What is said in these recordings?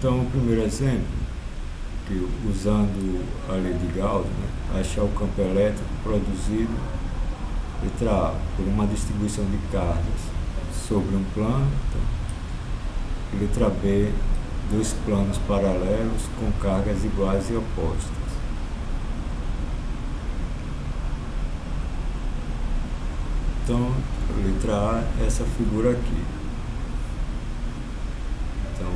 Então, o primeiro exemplo, que usando a lei de Gauss, né, achar o campo elétrico produzido, letra A, por uma distribuição de cargas sobre um plano, então, letra B, dois planos paralelos com cargas iguais e opostas. Então, letra A é essa figura aqui. Então,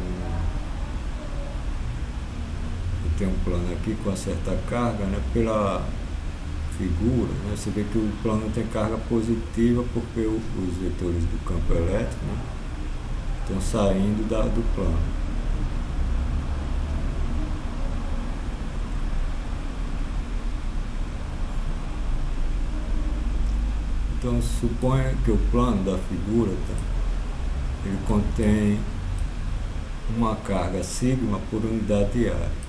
eu tenho um plano aqui com uma certa carga, né? Pela figura, né? Você vê que o plano tem carga positiva porque os vetores do campo elétrico, né, estão saindo do plano. Então, suponha que o plano da figura, ele contém uma carga sigma por unidade de área.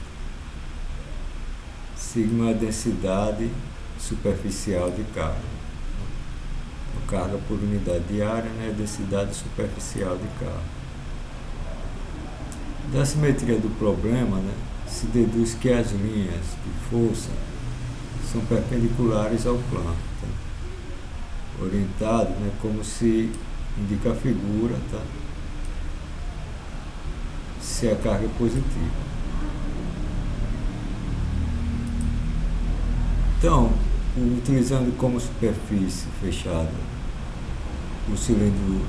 Sigma é a densidade superficial de carga. A carga por unidade de área, né, é a densidade superficial de carga. Da simetria do problema, né, se deduz que as linhas de força são perpendiculares ao plano, tá? Orientado, né, como se indica a figura, tá? Se a carga é positiva. Então, utilizando como superfície fechada o cilindro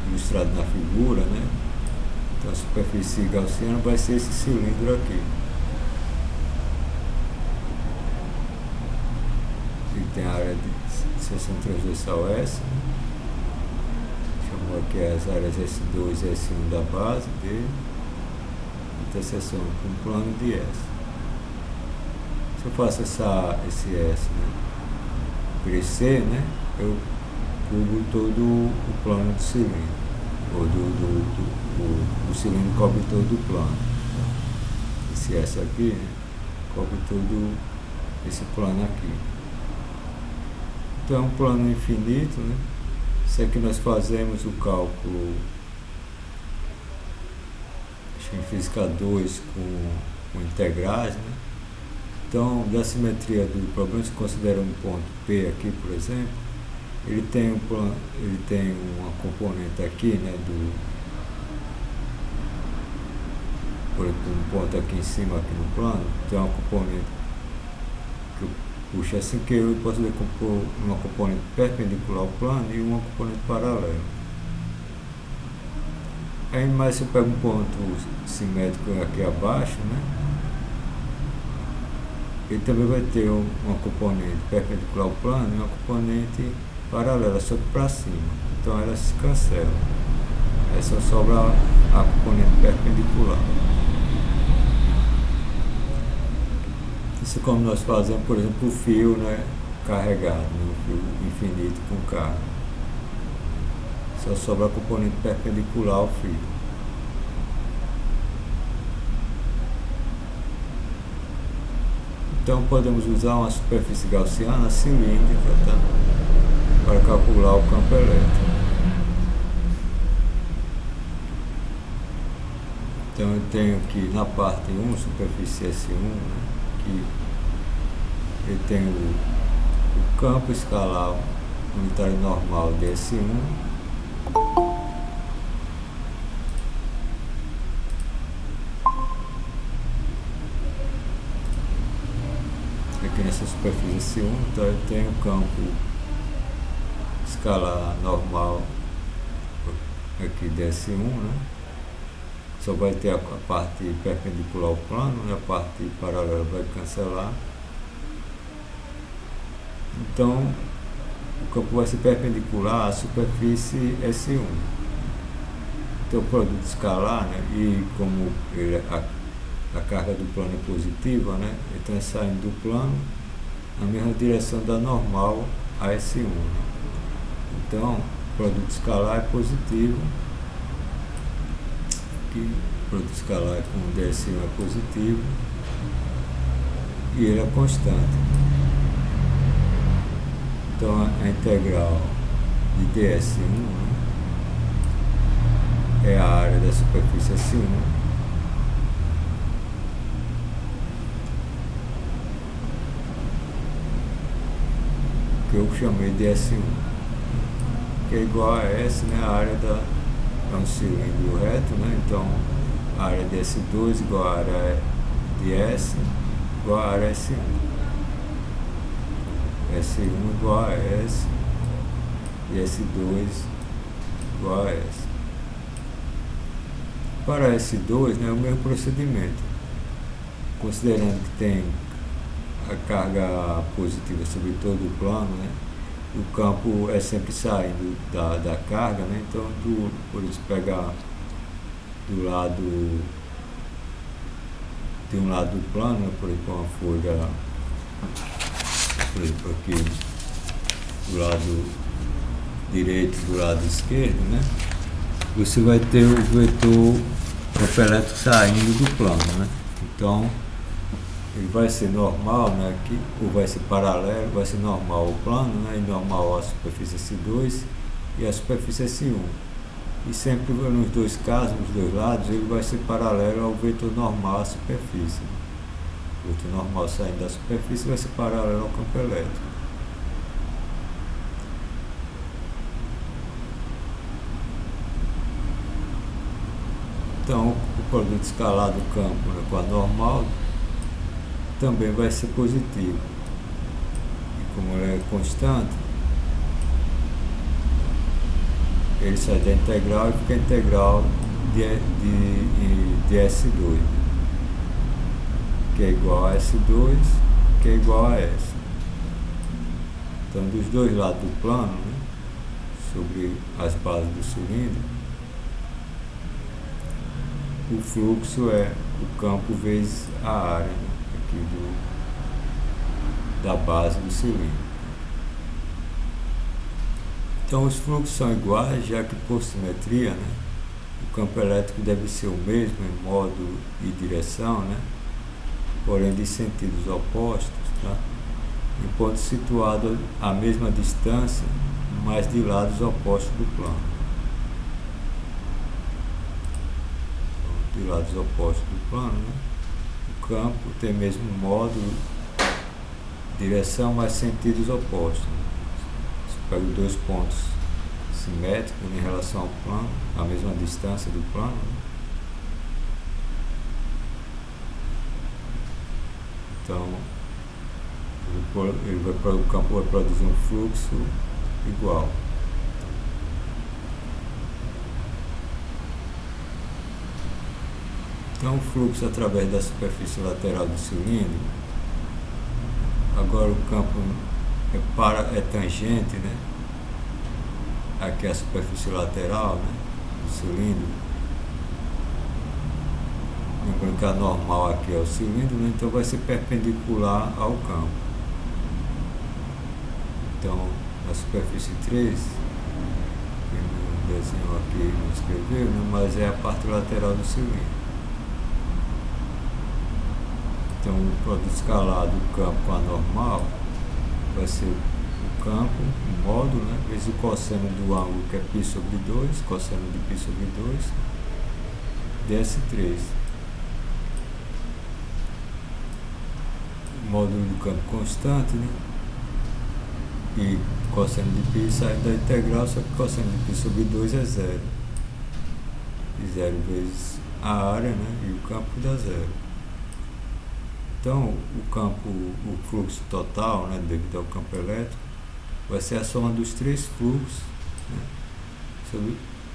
ilustrado na figura, né? Então a superfície gaussiana vai ser esse cilindro aqui. Ele tem a área de seção transversal S, né? Chamou aqui as áreas S2 e S1 da base dele, interseção com um plano de S. Se eu faço esse S, né, crescer, né, eu cubro todo o plano do cilindro, ou o cilindro cobre todo o plano. Esse S aqui, né, cobre todo esse plano aqui. Então é um plano infinito, né? Isso aqui nós fazemos o cálculo, acho que em física 2 com integrais, né? Então, da simetria do problema, se considera um ponto P aqui, por exemplo, ele tem uma componente aqui, né, por exemplo, um ponto aqui em cima, aqui no plano, tem uma componente que eu puxo assim, que eu posso decompor uma componente perpendicular ao plano e uma componente paralela. Aí, mas se eu pego um ponto simétrico aqui abaixo, né, ele também vai ter uma componente perpendicular ao plano e uma componente paralela, só que para cima. Então elas se cancelam. Aí só sobra a componente perpendicular. Isso é como nós fazemos, por exemplo, o fio, né, carregado, né, o fio infinito com carga. Só sobra a componente perpendicular ao fio. Então podemos usar uma superfície gaussiana cilíndrica, tá? Para calcular o campo elétrico. Então eu tenho aqui na parte 1, superfície S1, né, que eu tenho o campo escalar unitário normal de S1. Aqui nessa superfície S1, então eu tenho o campo escalar normal aqui de S1, né? Só vai ter a parte perpendicular ao plano, né? A parte paralela vai cancelar. Então o campo vai ser perpendicular à superfície S1. Então o produto escalar, né? E como a carga do plano é positiva, né? Então é saindo do plano na mesma direção da normal a S1. Né? Então, o produto escalar é positivo. Aqui, o produto escalar com DS1 é positivo. E ele é constante. Então, a integral de DS1, né, é a área da superfície S1 que eu chamei de S1, que é igual a S, né, a área é um cilindro reto, né, então a área de S2 igual a área de S igual a área S1. S1 igual a S e S2 igual a S. Para S2, né, é o mesmo procedimento, considerando que tem a carga positiva sobre todo o plano, né, o campo é sempre saindo da carga, né, então por isso pegar do lado de um lado do plano, né, por exemplo, uma folha, por exemplo, aqui do lado direito e do lado esquerdo, né, você vai ter o vetor campo elétrico saindo do plano, né, então ele vai ser normal, né, aqui, ou vai ser paralelo, vai ser normal ao plano, né, e normal à superfície S2 e à superfície S1. E sempre nos dois casos, nos dois lados, ele vai ser paralelo ao vetor normal à superfície. O vetor normal saindo da superfície vai ser paralelo ao campo elétrico. Então, o produto escalar do campo, né, com a normal também vai ser positivo. E como ele é constante, ele sai da integral e fica integral de S2, que é igual a S2, que é igual a S. Então, dos dois lados do plano, né, sobre as bases do cilindro, o fluxo é o campo vezes a área, né, aqui da base do cilindro. Então os fluxos são iguais, já que por simetria, né, o campo elétrico deve ser o mesmo em modo e direção, né, porém de sentidos opostos, tá, em pontos situados à mesma distância, mas de lados opostos do plano. Então, de lados opostos do plano, né, o campo tem mesmo modo, direção, mas sentidos opostos. Você pega dois pontos simétricos em relação ao plano, a mesma distância do plano, né? Então o campo vai produzir um fluxo igual. Então o fluxo através da superfície lateral do cilindro, agora o campo é tangente, né, aqui é a superfície lateral, né, do cilindro. Lembrando que a normal aqui é o cilindro, né, então vai ser perpendicular ao campo. Então, na superfície 3, que no desenho aqui não escreveu, né, mas é a parte lateral do cilindro. Então, o produto escalar do campo com a normal vai ser o campo, o módulo, né, vezes o cosseno do ângulo, que é π sobre 2, cosseno de π sobre 2, ds3. O módulo do campo constante, né, e cosseno de π sai da integral, só que cosseno de π sobre 2 é 0. E 0 vezes a área, né, e o campo dá 0. Então, o fluxo total, né, devido ao campo elétrico, vai ser a soma dos três fluxos, né,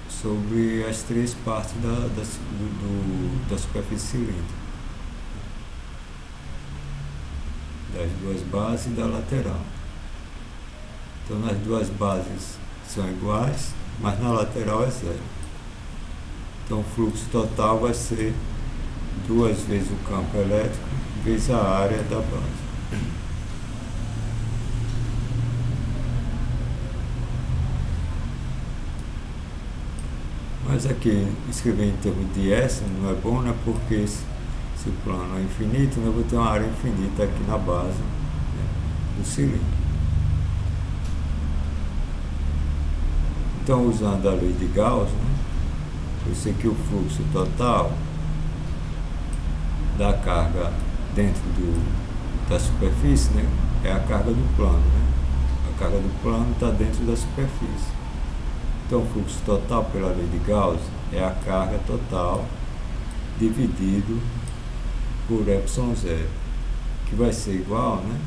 sobre as três partes da superfície cilíndrica, das duas bases e da lateral. Então, nas duas bases são iguais, mas na lateral é 0. Então, o fluxo total vai ser 2 vezes o campo elétrico vezes a área da base. Mas aqui, escrever em termos de S não é bom, né? Porque se o plano é infinito, eu vou ter uma área infinita aqui na base, né, do cilindro. Então, usando a lei de Gauss, né, eu sei que o fluxo total da carga dentro da superfície, né, é a carga do plano, né? A carga do plano está dentro da superfície. Então, o fluxo total pela lei de Gauss é a carga total dividido por ε0, que vai ser igual, né,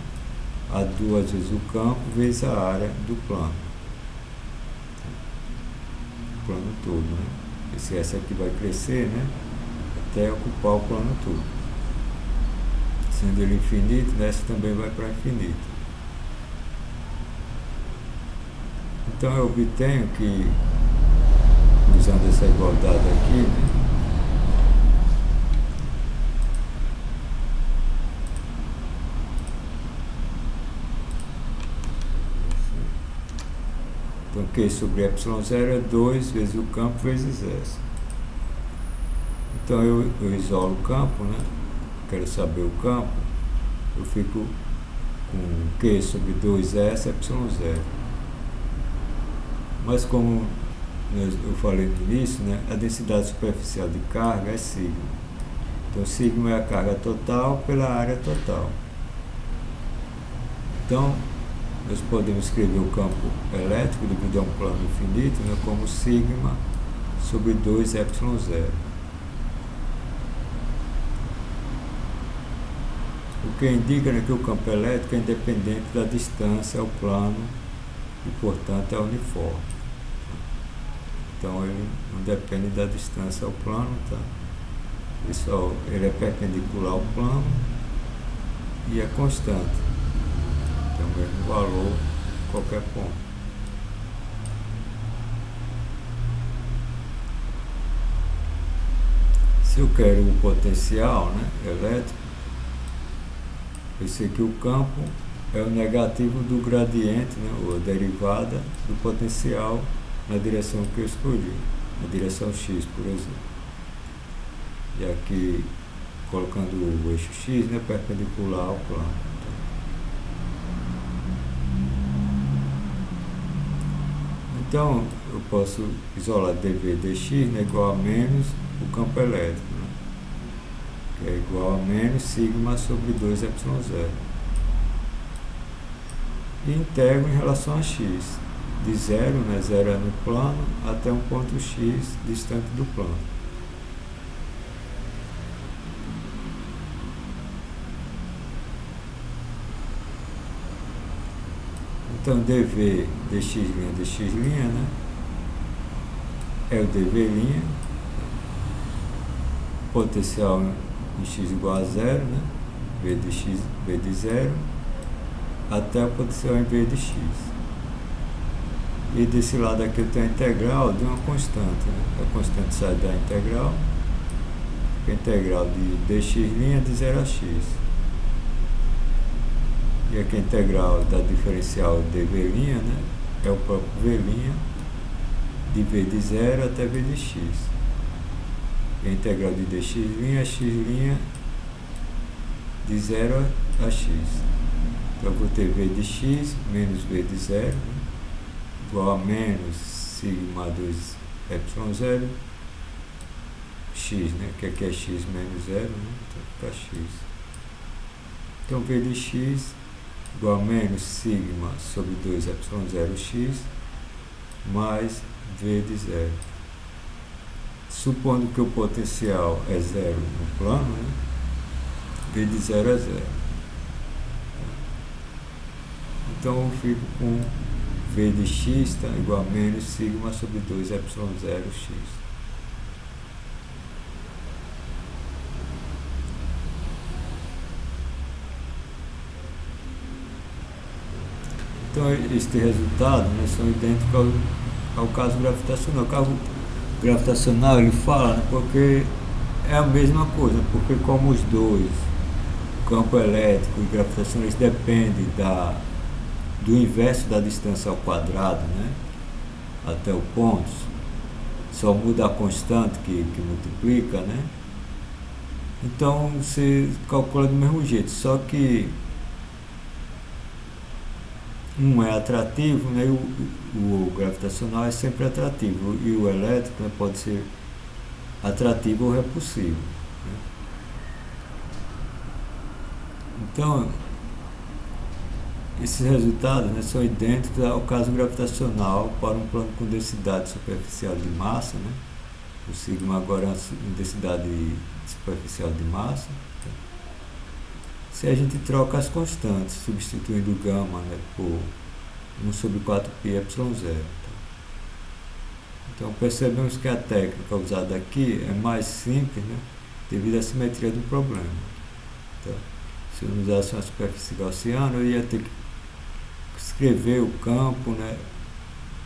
a 2 vezes o campo vezes a área do plano. O plano todo, né? Essa aqui vai crescer, né, até ocupar o plano todo. Sendo ele infinito, essa também vai para infinito. Então eu obtenho que, usando essa igualdade aqui, né, então Q sobre ε0 é 2 vezes o campo vezes S. Então eu isolo o campo, né? Quero saber o campo, eu fico com Q sobre 2S ε0. Mas como eu falei no início, né, a densidade superficial de carga é sigma. Então sigma é a carga total pela área total. Então nós podemos escrever o campo elétrico devido a um plano infinito, né, como sigma sobre 2ε0. O que indica, né, que o campo elétrico é independente da distância ao plano e, portanto, é uniforme. Então ele não depende da distância ao plano, tá? Ele é perpendicular ao plano e é constante. Tem o mesmo valor em qualquer ponto. Se eu quero o potencial, né, elétrico, eu sei que o campo é o negativo do gradiente, né, ou a derivada do potencial na direção que eu escolhi, na direção x, por exemplo. E aqui, colocando o eixo x, né, perpendicular ao plano. Então, eu posso isolar dV dx, né, igual a menos o campo elétrico, né, que é igual a menos sigma sobre 2ε0. E integro em relação a x, de 0, né, 0 é no plano, até um ponto x distante do plano. Então, dV dx', né, é o dV', potencial em x igual a 0, né, v de x, v de 0, até o potencial em v de x. E desse lado aqui eu tenho a integral de uma constante, né? A constante sai da integral, a integral de dx' de 0 a x. E aqui a integral da diferencial dv', né, é o próprio v' de v de 0 até v de x. E a integral de dx' é x' de 0 a x. Então eu vou ter v de x menos v de 0, né, igual a menos sigma 2ε0 x, né, que aqui é x menos 0, né, então fica x. Então v de x igual a menos sigma sobre 2ε0x mais v de 0. Supondo que o potencial é 0 no plano, né, v de 0 é 0. Então eu fico com v de x, tá, igual a menos sigma sobre 2ε0x. Então, este resultado, né, são idênticos ao caso gravitacional. O caso gravitacional, ele fala, né, porque é a mesma coisa, porque como os dois, campo elétrico e gravitacional, eles dependem do inverso da distância ao quadrado, né, até o ponto, só muda a constante que multiplica, né? Então, você calcula do mesmo jeito, só que um é atrativo, né? O gravitacional é sempre atrativo e o elétrico, né, pode ser atrativo ou repulsivo, né? Então esses resultados, né, são idênticos ao caso gravitacional para um plano com densidade superficial de massa, né? O sigma agora é uma densidade superficial de massa. Se a gente troca as constantes, substituindo o gama, né, por 1 sobre 4πε0. Então percebemos que a técnica usada aqui é mais simples, né, devido à simetria do problema. Então, se eu não usasse uma superfície gaussiana, eu ia ter que escrever o campo, né,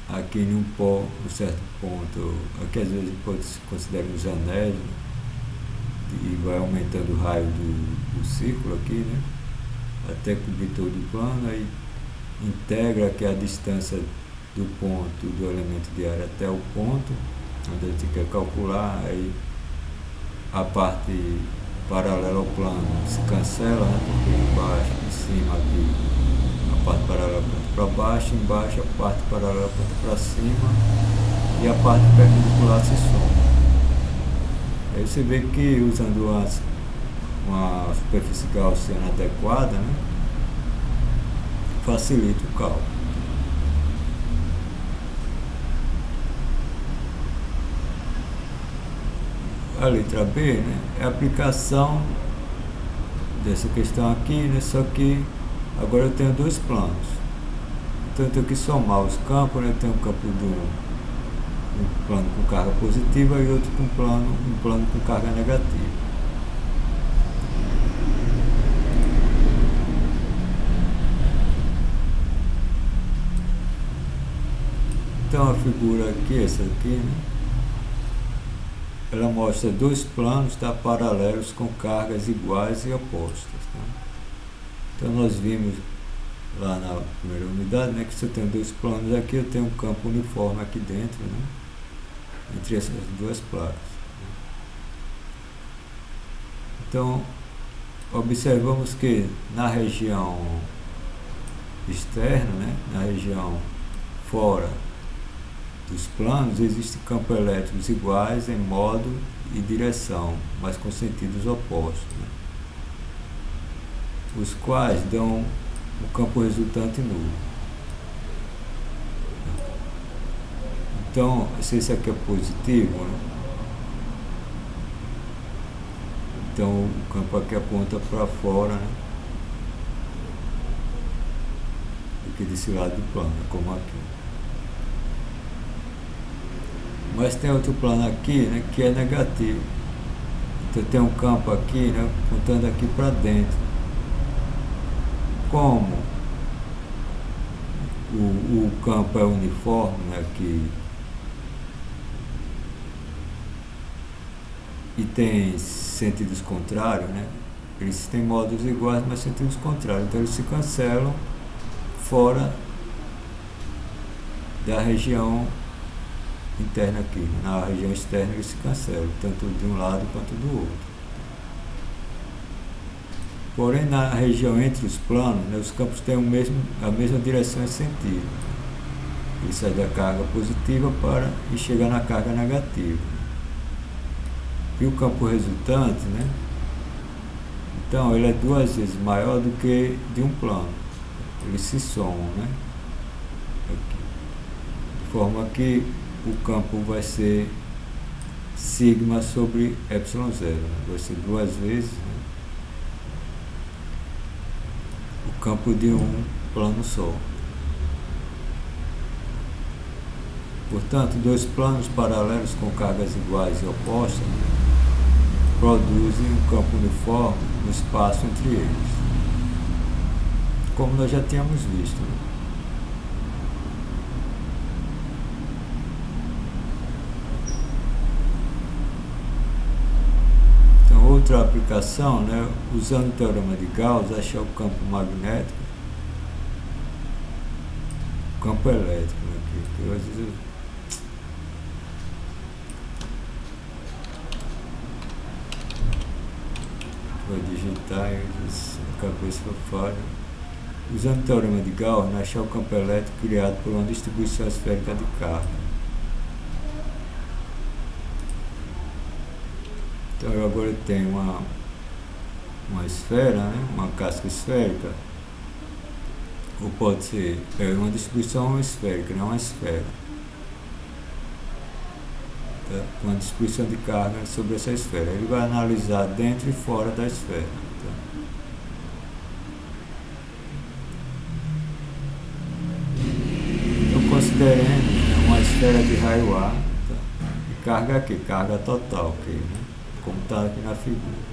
aqui em um certo ponto, aqui às vezes se considera os anéis, né, e vai aumentando o raio do círculo aqui, né, até cobrir todo o plano, aí integra aqui a distância do ponto do elemento de área até o ponto onde a gente quer calcular, aí a parte paralela ao plano se cancela, né, porque embaixo, em cima aqui, a parte paralela aponta para baixo, embaixo a parte paralela aponta para cima e a parte perpendicular se soma. Aí você vê que usando uma superfície gaussiana adequada, né, facilita o cálculo. A letra B, né, é a aplicação dessa questão aqui, né, só que agora eu tenho dois planos. Então eu tenho que somar os campos, né, eu tenho um campo de um plano com carga positiva e outro com um plano com carga negativa. Então a figura aqui, essa aqui, né, ela mostra dois planos, tá, paralelos com cargas iguais e opostas. Tá? Então nós vimos lá na primeira unidade, né, que se eu tenho dois planos aqui, eu tenho um campo uniforme aqui dentro, né, entre essas duas placas. Então observamos que na região externa, né, na região fora dos planos, existem campos elétricos iguais em modo e direção, mas com sentidos opostos, né, os quais dão o campo resultante nulo. Então, se esse aqui é positivo, né, então o campo aqui aponta para fora, né, aqui desse lado do plano, como aqui. Mas tem outro plano aqui, né, que é negativo. Então tem um campo aqui, né, apontando aqui para dentro. Como o campo é uniforme, né, aqui, e tem sentidos contrários, né, eles têm modos iguais, mas sentidos contrários. Então eles se cancelam fora da região interna aqui. Na região externa eles se cancelam, tanto de um lado quanto do outro. Porém, na região entre os planos, né, os campos têm a mesma direção e sentido. Ele sai da carga positiva e chega na carga negativa. E o campo resultante, né, então ele é 2 vezes maior do que de um plano. Eles se somam, né, aqui. De forma que o campo vai ser sigma sobre ε0, né? Vai ser 2 vezes, né, o campo de um plano só. Portanto, dois planos paralelos com cargas iguais e opostas, né, produzem um campo uniforme no espaço entre eles, como nós já tínhamos visto, né? Outra aplicação, né, usando o teorema de Gauss, achar o campo magnético, o campo elétrico, né, que às vezes vou digitar e a cabeça falha. Usando o teorema de Gauss, né, achar o campo elétrico criado por uma distribuição esférica de carga. Então eu agora tenho uma esfera, né, uma casca esférica, ou pode ser uma distribuição esférica, não uma esfera. Tá? Uma distribuição de carga sobre essa esfera. Ele vai analisar dentro e fora da esfera. Tá? Então, consideremos uma esfera de raio A, tá? E carga aqui, carga total, aqui, né? Como está aqui na figura.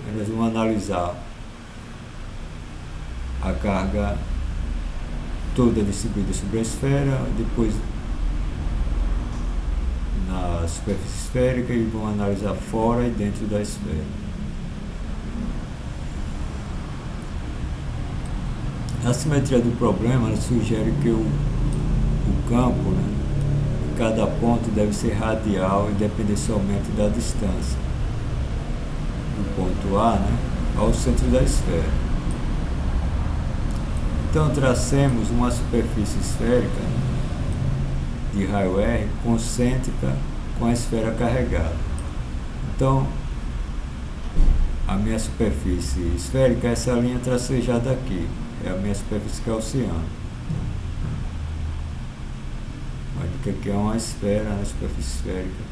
Aí nós vamos analisar a carga toda distribuída sobre a esfera, depois na superfície esférica, e vão analisar fora e dentro da esfera. A simetria do problema sugere que o campo, né, em cada ponto deve ser radial e depender somente da distância do ponto A, né, ao centro da esfera. Então tracemos uma superfície esférica de raio R concêntrica com a esfera carregada. Então a minha superfície esférica é essa linha tracejada aqui, é a minha superfície gaussiana. Olha que aqui é uma esfera, a superfície esférica,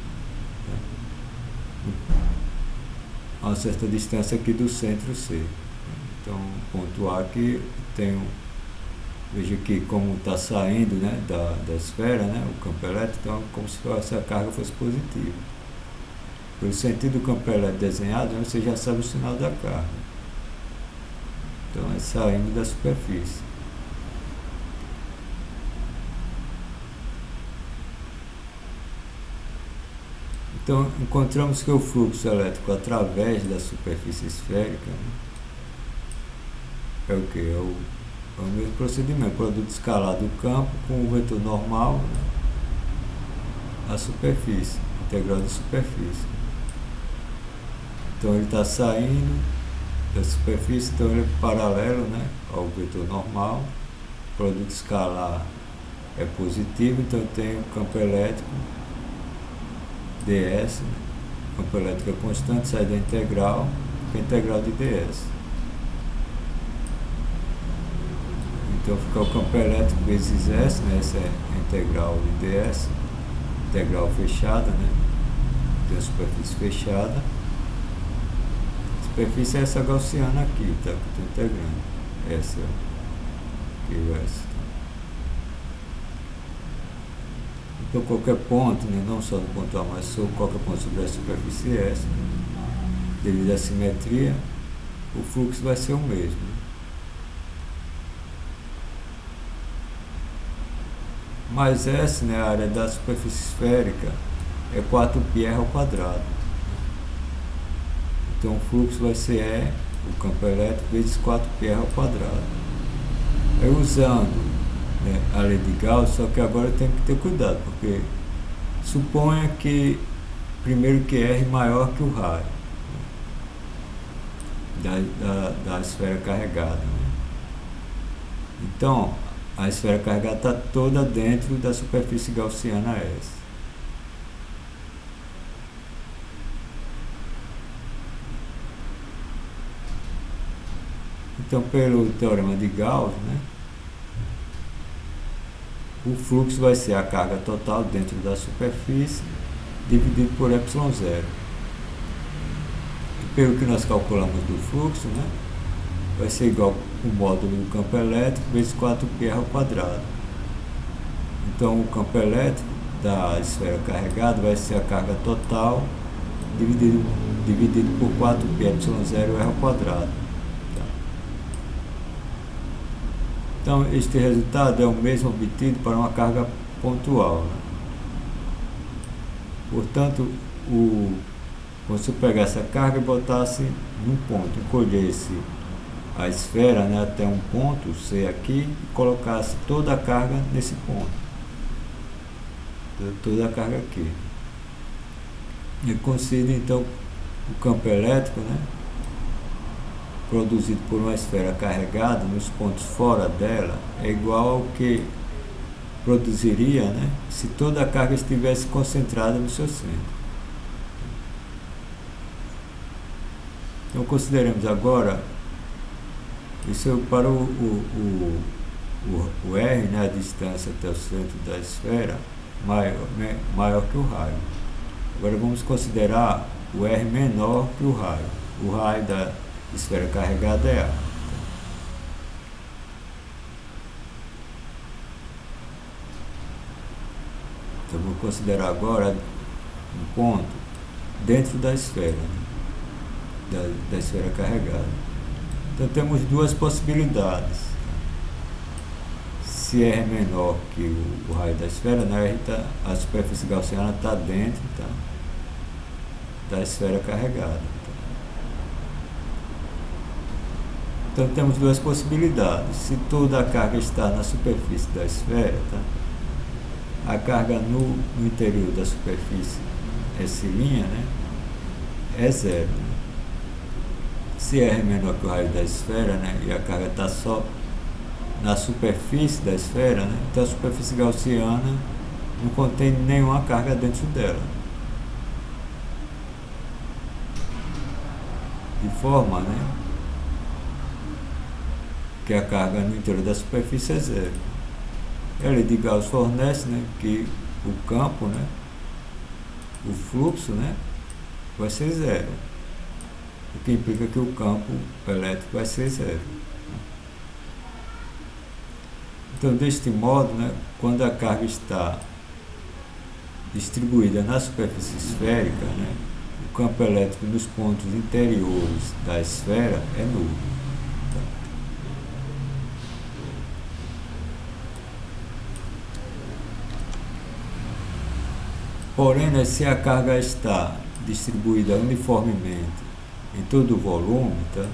a uma certa distância aqui do centro C. Então ponto A aqui tem veja que como está saindo, né, da esfera, né, o campo elétrico, então como se essa carga fosse positiva. Pelo sentido do campo elétrico desenhado, né, você já sabe o sinal da carga. Então é saindo da superfície. Então encontramos que o fluxo elétrico através da superfície esférica, né, é o que? É o mesmo procedimento, produto escalar do campo com o vetor normal, a superfície, integral da superfície. Então ele está saindo da superfície, então ele é paralelo, né, ao vetor normal, produto escalar é positivo, então eu tenho campo elétrico ds, né, campo elétrico é constante, sai da integral, que é a integral de ds. Então fica o campo elétrico vezes S, né? Essa é a integral de ds, integral fechada, né? Tem a superfície fechada. A superfície é essa gaussiana aqui, tá? Que eu estou integrando. Essa aqui é essa. Então qualquer ponto, né? Não só no ponto A, mas sobre qualquer ponto sobre a superfície S, devido à simetria, o fluxo vai ser o mesmo. Mas S, né, a área da superfície esférica, é 4πr ao quadrado. Então o fluxo vai ser E, o campo elétrico, vezes 4πr ao quadrado. Aí usando, né, a lei de Gauss, só que agora eu tenho que ter cuidado, porque suponha que, primeiro que R maior que o raio, né, da esfera carregada. Né? Então, a esfera carregada está toda dentro da superfície gaussiana S. Então, pelo teorema de Gauss, né, o fluxo vai ser a carga total dentro da superfície dividido por ε0. E pelo que nós calculamos do fluxo, né, vai ser igual o módulo do campo elétrico vezes 4πr ao quadrado. Então o campo elétrico da esfera carregada vai ser a carga total dividido por 4πε0r ao quadrado. Tá? Então este resultado é o mesmo obtido para uma carga pontual. Né? Portanto, quando você pegar essa carga e botasse num ponto, encolhesse a esfera, né, até um ponto C aqui e colocasse toda a carga nesse ponto, toda a carga aqui, e considera então o campo elétrico, né, produzido por uma esfera carregada nos pontos fora dela é igual ao que produziria, né, se toda a carga estivesse concentrada no seu centro. Então consideremos agora Isso para o R, né, a distância até o centro da esfera, maior que o raio. Agora vamos considerar o R menor que o raio. O raio da esfera carregada é A. Então vou considerar agora um ponto dentro da esfera, né, da esfera carregada. Então temos duas possibilidades. Se R é menor que o raio da esfera, né, a superfície gaussiana está dentro, tá, da esfera carregada. Então temos duas possibilidades. Se toda a carga está na superfície da esfera, tá, a carga no interior da superfície S', né, é zero. Né? Se R é menor que o raio da esfera, né, e a carga está só na superfície da esfera, né, então a superfície gaussiana não contém nenhuma carga dentro dela. De forma, né, que a carga no interior da superfície é zero. A lei de Gauss fornece, né, que o campo, né, o fluxo, né, vai ser zero, o que implica que o campo elétrico vai ser zero. Então, deste modo, né, quando a carga está distribuída na superfície esférica, né, o campo elétrico nos pontos interiores da esfera é nulo. Porém, né, se a carga está distribuída uniformemente em todo o volume, tá,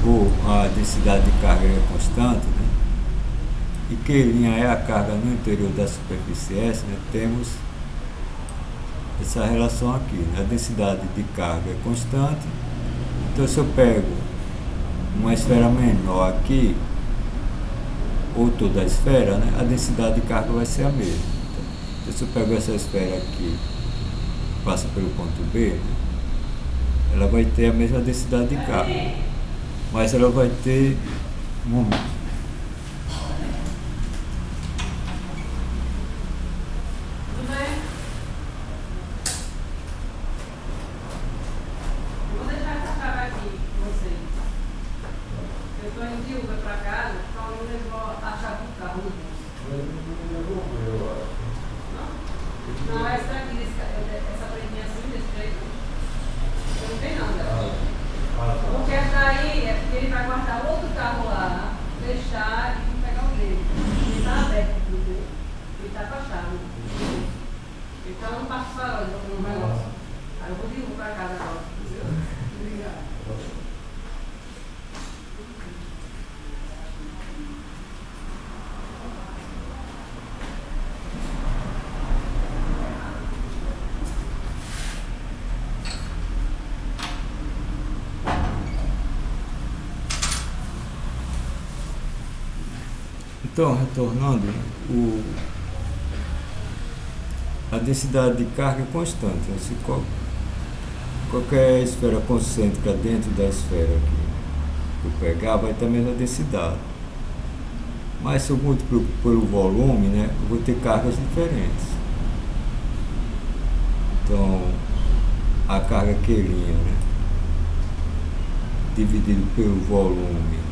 ou a densidade de carga é constante, né, e Q' é a carga no interior da superfície S, né, temos essa relação aqui, né, a densidade de carga é constante. Então, se eu pego uma esfera menor aqui, ou toda a esfera, né, a densidade de carga vai ser a mesma. Então, se eu pego essa esfera aqui, passa pelo ponto B, né, ela vai ter a mesma densidade de carga, mas ela vai ter momento. Então, retornando, a densidade de carga é constante. Né? Se qualquer esfera concêntrica dentro da esfera que eu pegar, vai ter a mesma densidade. Mas se eu multiplico pelo volume, né, eu vou ter cargas diferentes. Então, a carga Q', né, dividido pelo volume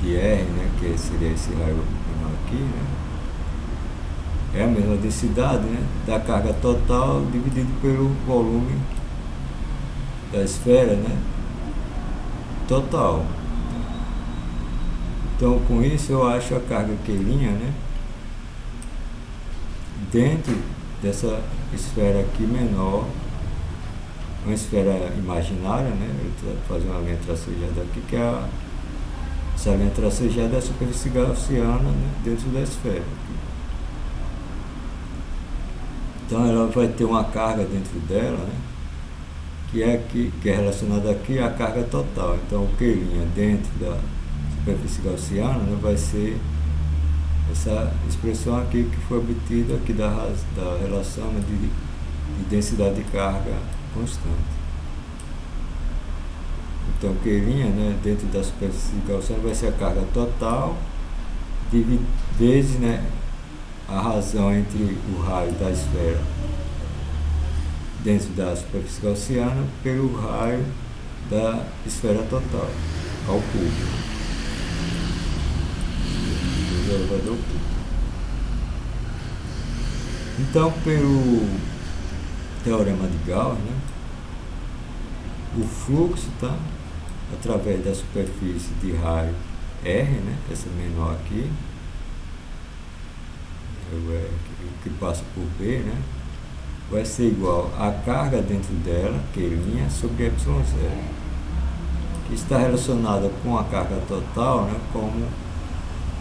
de R, né, que seria esse raio menor aqui, né, é a mesma densidade, né, da carga total dividido pelo volume da esfera, né, total. Então, com isso eu acho a carga Q', né, dentro dessa esfera aqui menor, uma esfera imaginária, né, eu vou fazer uma linha tracejada aqui, que é essa linha tracejada é a superfície gaussiana, né, dentro da esfera. Então ela vai ter uma carga dentro dela, né, que é relacionada aqui à carga total. Então o Q' dentro da superfície gaussiana, né, vai ser essa expressão aqui que foi obtida aqui da relação, né, de densidade de carga constante. Então, Q', né, dentro da superfície gaussiana vai ser a carga total, vezes, né, a razão entre o raio da esfera dentro da superfície gaussiana pelo raio da esfera total, ao cubo. Elevador cubo. Então, pelo teorema de Gauss, né, o fluxo, tá, através da superfície de raio R, né, essa menor aqui, que passa por B, né, vai ser igual a carga dentro dela, Q', sobre ε0, que está relacionada com a carga total, né, como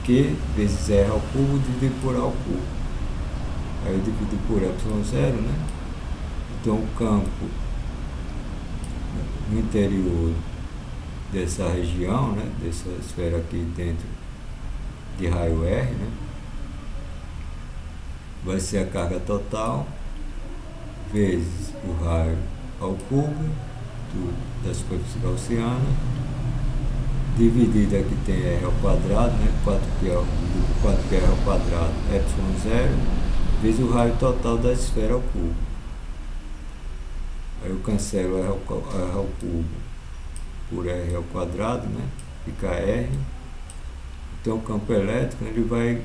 Q vezes R ao cubo dividido por A ao cubo. Aí eu divido por ε0, né? Então o campo no interior dessa região, né, dessa esfera aqui dentro de raio R, né, vai ser a carga total vezes o raio ao cubo da superfície gaussiana, dividido aqui tem R ao quadrado, né, 4πr ao quadrado, ε0, vezes o raio total da esfera ao cubo. Aí eu cancelo R ao cubo por R ao quadrado, né, fica R. Então o campo elétrico, ele vai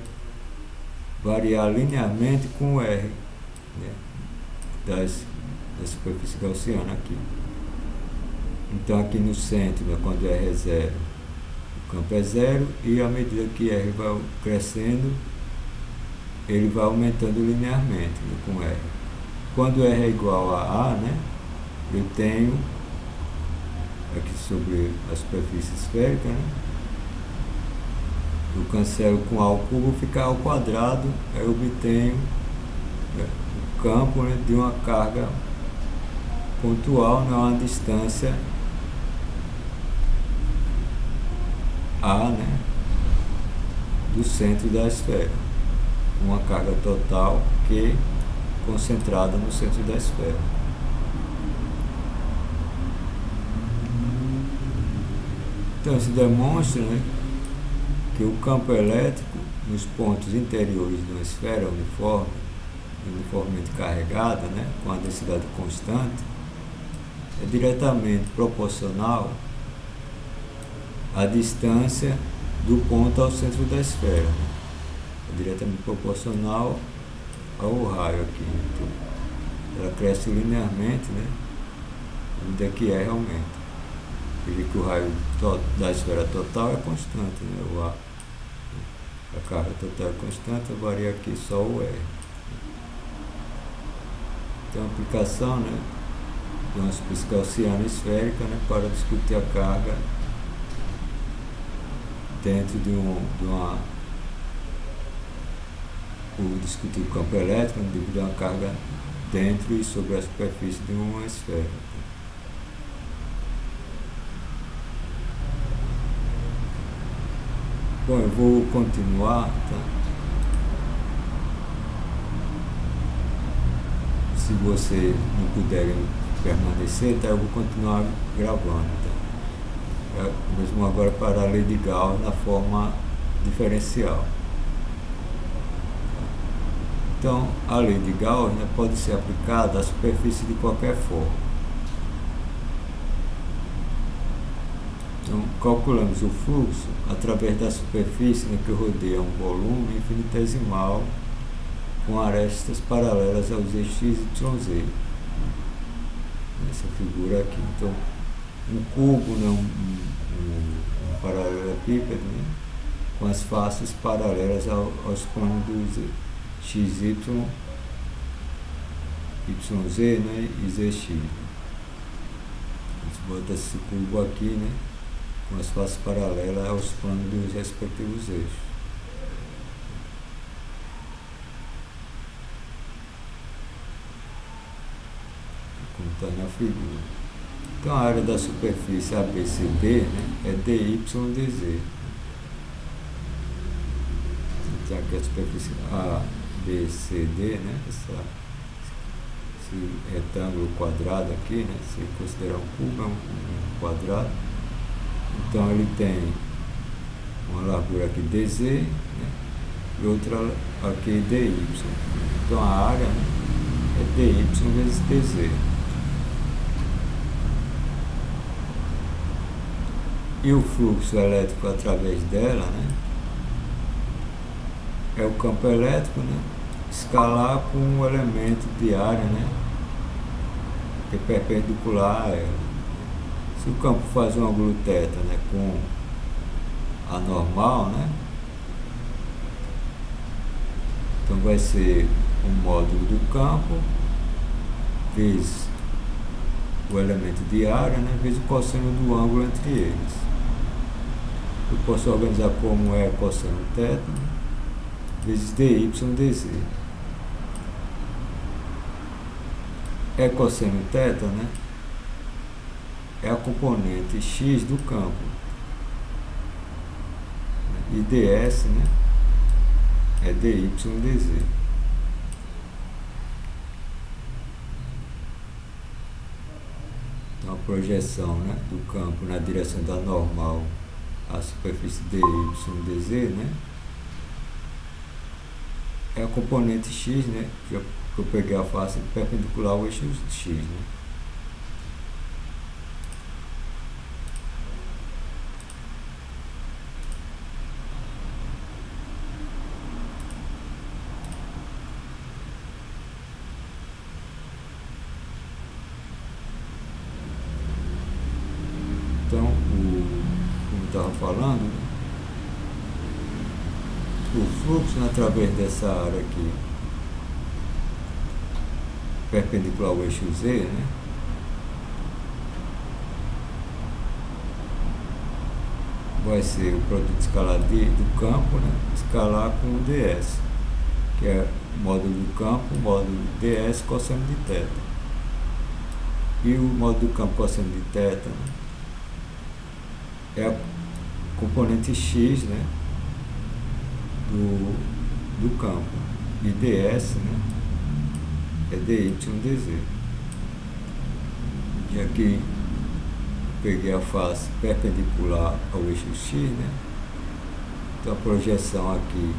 variar linearmente com o R, né, da superfície gaussiana aqui. Então aqui no centro, né, quando R é zero, o campo é zero, e à medida que R vai crescendo, ele vai aumentando linearmente, né, com R. Quando R é igual a A, né, eu tenho aqui sobre a superfície esférica, né, eu cancelo com A ao cubo, fica A ao quadrado, aí eu obtenho, né, o campo, né, de uma carga pontual, né, uma distância A, né, do centro da esfera, uma carga total Q concentrada no centro da esfera. Então isso demonstra, né, que o campo elétrico nos pontos interiores de uma esfera uniformemente carregada, né, com a densidade constante, é diretamente proporcional à distância do ponto ao centro da esfera, né? É diretamente proporcional ao raio aqui. Então, ela cresce linearmente, né, à medida que R aumenta. Veja que o raio da esfera total é constante, né? A carga total é constante, varia aqui só o R. Então a aplicação, né, de uma superfície gaussiana esférica, né, para discutir a carga dentro de uma ou discutir o campo elétrico, né, devido a uma carga dentro e sobre a superfície de uma esfera. Bom, eu vou continuar, tá? Se vocês não puderem permanecer, tá? Eu vou continuar gravando, tá? Mesmo agora para a lei de Gauss na forma diferencial. Então, a lei de Gauss, né, pode ser aplicada à superfície de qualquer forma. Então, calculamos o fluxo através da superfície, né, que rodeia um volume infinitesimal com arestas paralelas aos eixos X, Y, Z. Essa figura aqui. Então, um cubo, né, um paralelepípedo, né, com as faces paralelas aos planos dos X, Y, Z, né, e ZX. A gente bota esse cubo aqui, né, com as faces paralelas aos planos dos respectivos eixos. Como está na figura. Então a área da superfície ABCD, né, é DYDZ. Então aqui a superfície ABCD, né, esse retângulo quadrado aqui, né, se considerar um cubo, é um quadrado. Então ele tem uma largura aqui DZ, né, e outra aqui DY. Então a área, né, é DY vezes DZ. E o fluxo elétrico através dela, né, é o campo elétrico, né, escalar com um elemento de área, né, que é perpendicular a ela. Se o campo faz um ângulo θ, né, com a normal, né, então vai ser o módulo do campo vezes o elemento de área, né, vezes o cosseno do ângulo entre eles. Eu posso organizar como é cosseno θ, né, vezes dy dz. É cosseno θ, né, é a componente x do campo, e ds, né, é dy dz. Então a projeção, né, do campo na direção da normal à superfície dy dz, né, é a componente x, né, que eu peguei a face perpendicular ao eixo x, né. Então, como estava falando, né, o fluxo, né, através dessa área aqui, perpendicular ao eixo Z, né, vai ser o produto escalar do campo, né, escalar com o ds, que é o módulo do campo, módulo ds cosseno de θ. E o módulo do campo cosseno de θ, né, é a componente x, né, do campo, e ds, né, é dy dz. E aqui peguei a face perpendicular ao eixo x, né, então a projeção aqui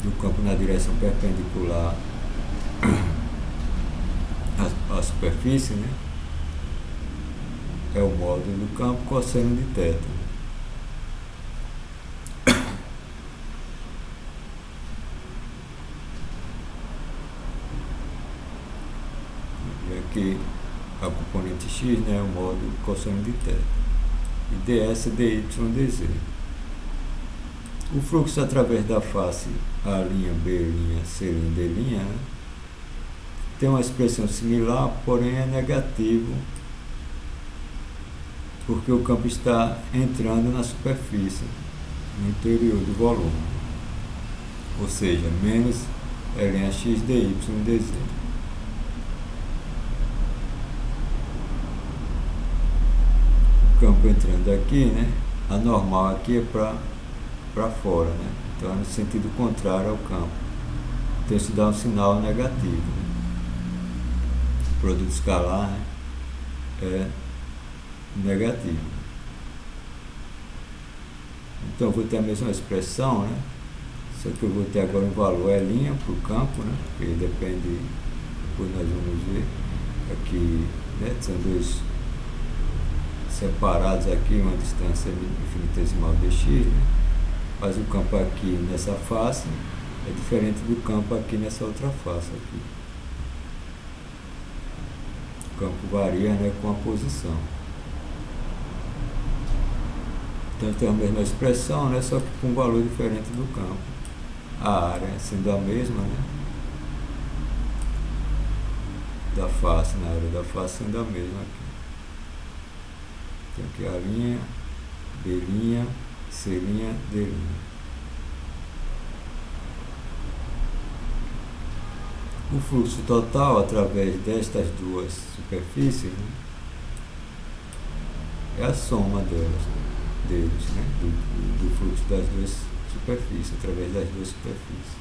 do campo na direção perpendicular à superfície, né, é o módulo do campo cosseno de θ. E aqui a componente x, né, é o módulo cosseno de θ. E ds é dy dz. O fluxo através da face A', B', C', D', né, tem uma expressão similar, porém é negativo, porque o campo está entrando na superfície, no interior do volume, ou seja, menos Lx dy dz. O campo entrando aqui, né, a normal aqui é para fora, né, então é no sentido contrário ao campo, então isso dá um sinal negativo, né? O produto escalar, né, é negativo. Então eu vou ter a mesma expressão, né, só que eu vou ter agora um valor L' para o campo, né, porque depende, depois nós vamos ver aqui, né, são dois separados aqui, uma distância infinitesimal dx, né, mas o campo aqui nessa face é diferente do campo aqui nessa outra face aqui. O campo varia, né, com a posição. Então tem a mesma expressão, né, só que com um valor diferente do campo. A área sendo a mesma, né, da face, na área da face sendo a mesma aqui. Então aqui a linha, B', C', D'. O fluxo total através destas duas superfícies, né, é a soma deles, né, do fluxo das duas superfícies, através das duas superfícies.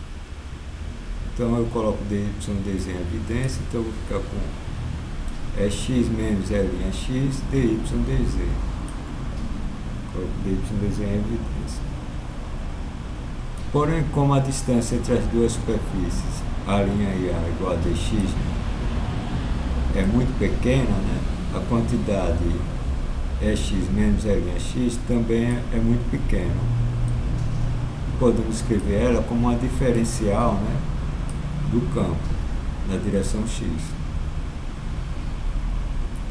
Então eu coloco dy dz em evidência, então eu vou ficar com x menos L'x dy dz. coloco dy em evidência. Porém, como a distância entre as duas superfícies, A' e A igual a dx, né, é muito pequena, né, a quantidade Ex menos L'x também é muito pequena. Podemos escrever ela como uma diferencial, né, do campo na direção x.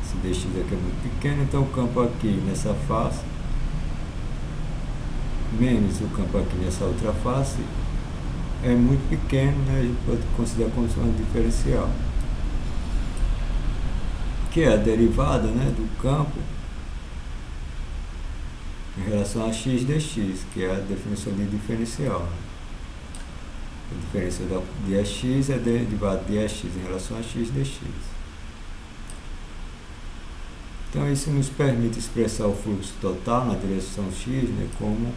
Esse dx aqui é muito pequeno, então o campo aqui nessa face menos o campo aqui nessa outra face é muito pequeno, né, a gente pode considerar como uma diferencial, que é a derivada, né, do campo em relação a x dx, que é a definição de diferencial, né? A diferença de x é derivada de x em relação a x dx. Então isso nos permite expressar o fluxo total na direção x, né, como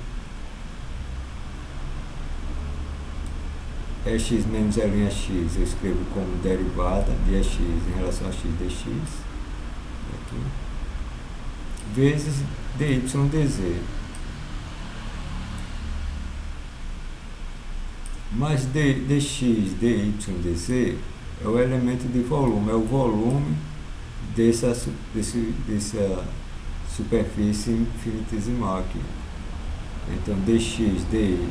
Ex menos L'x, eu escrevo como derivada de x em relação a x dx, aqui, vezes dy dz. Mas dx, dy dz é o elemento de volume, é o volume dessa superfície infinitesimal aqui. Então dx, dy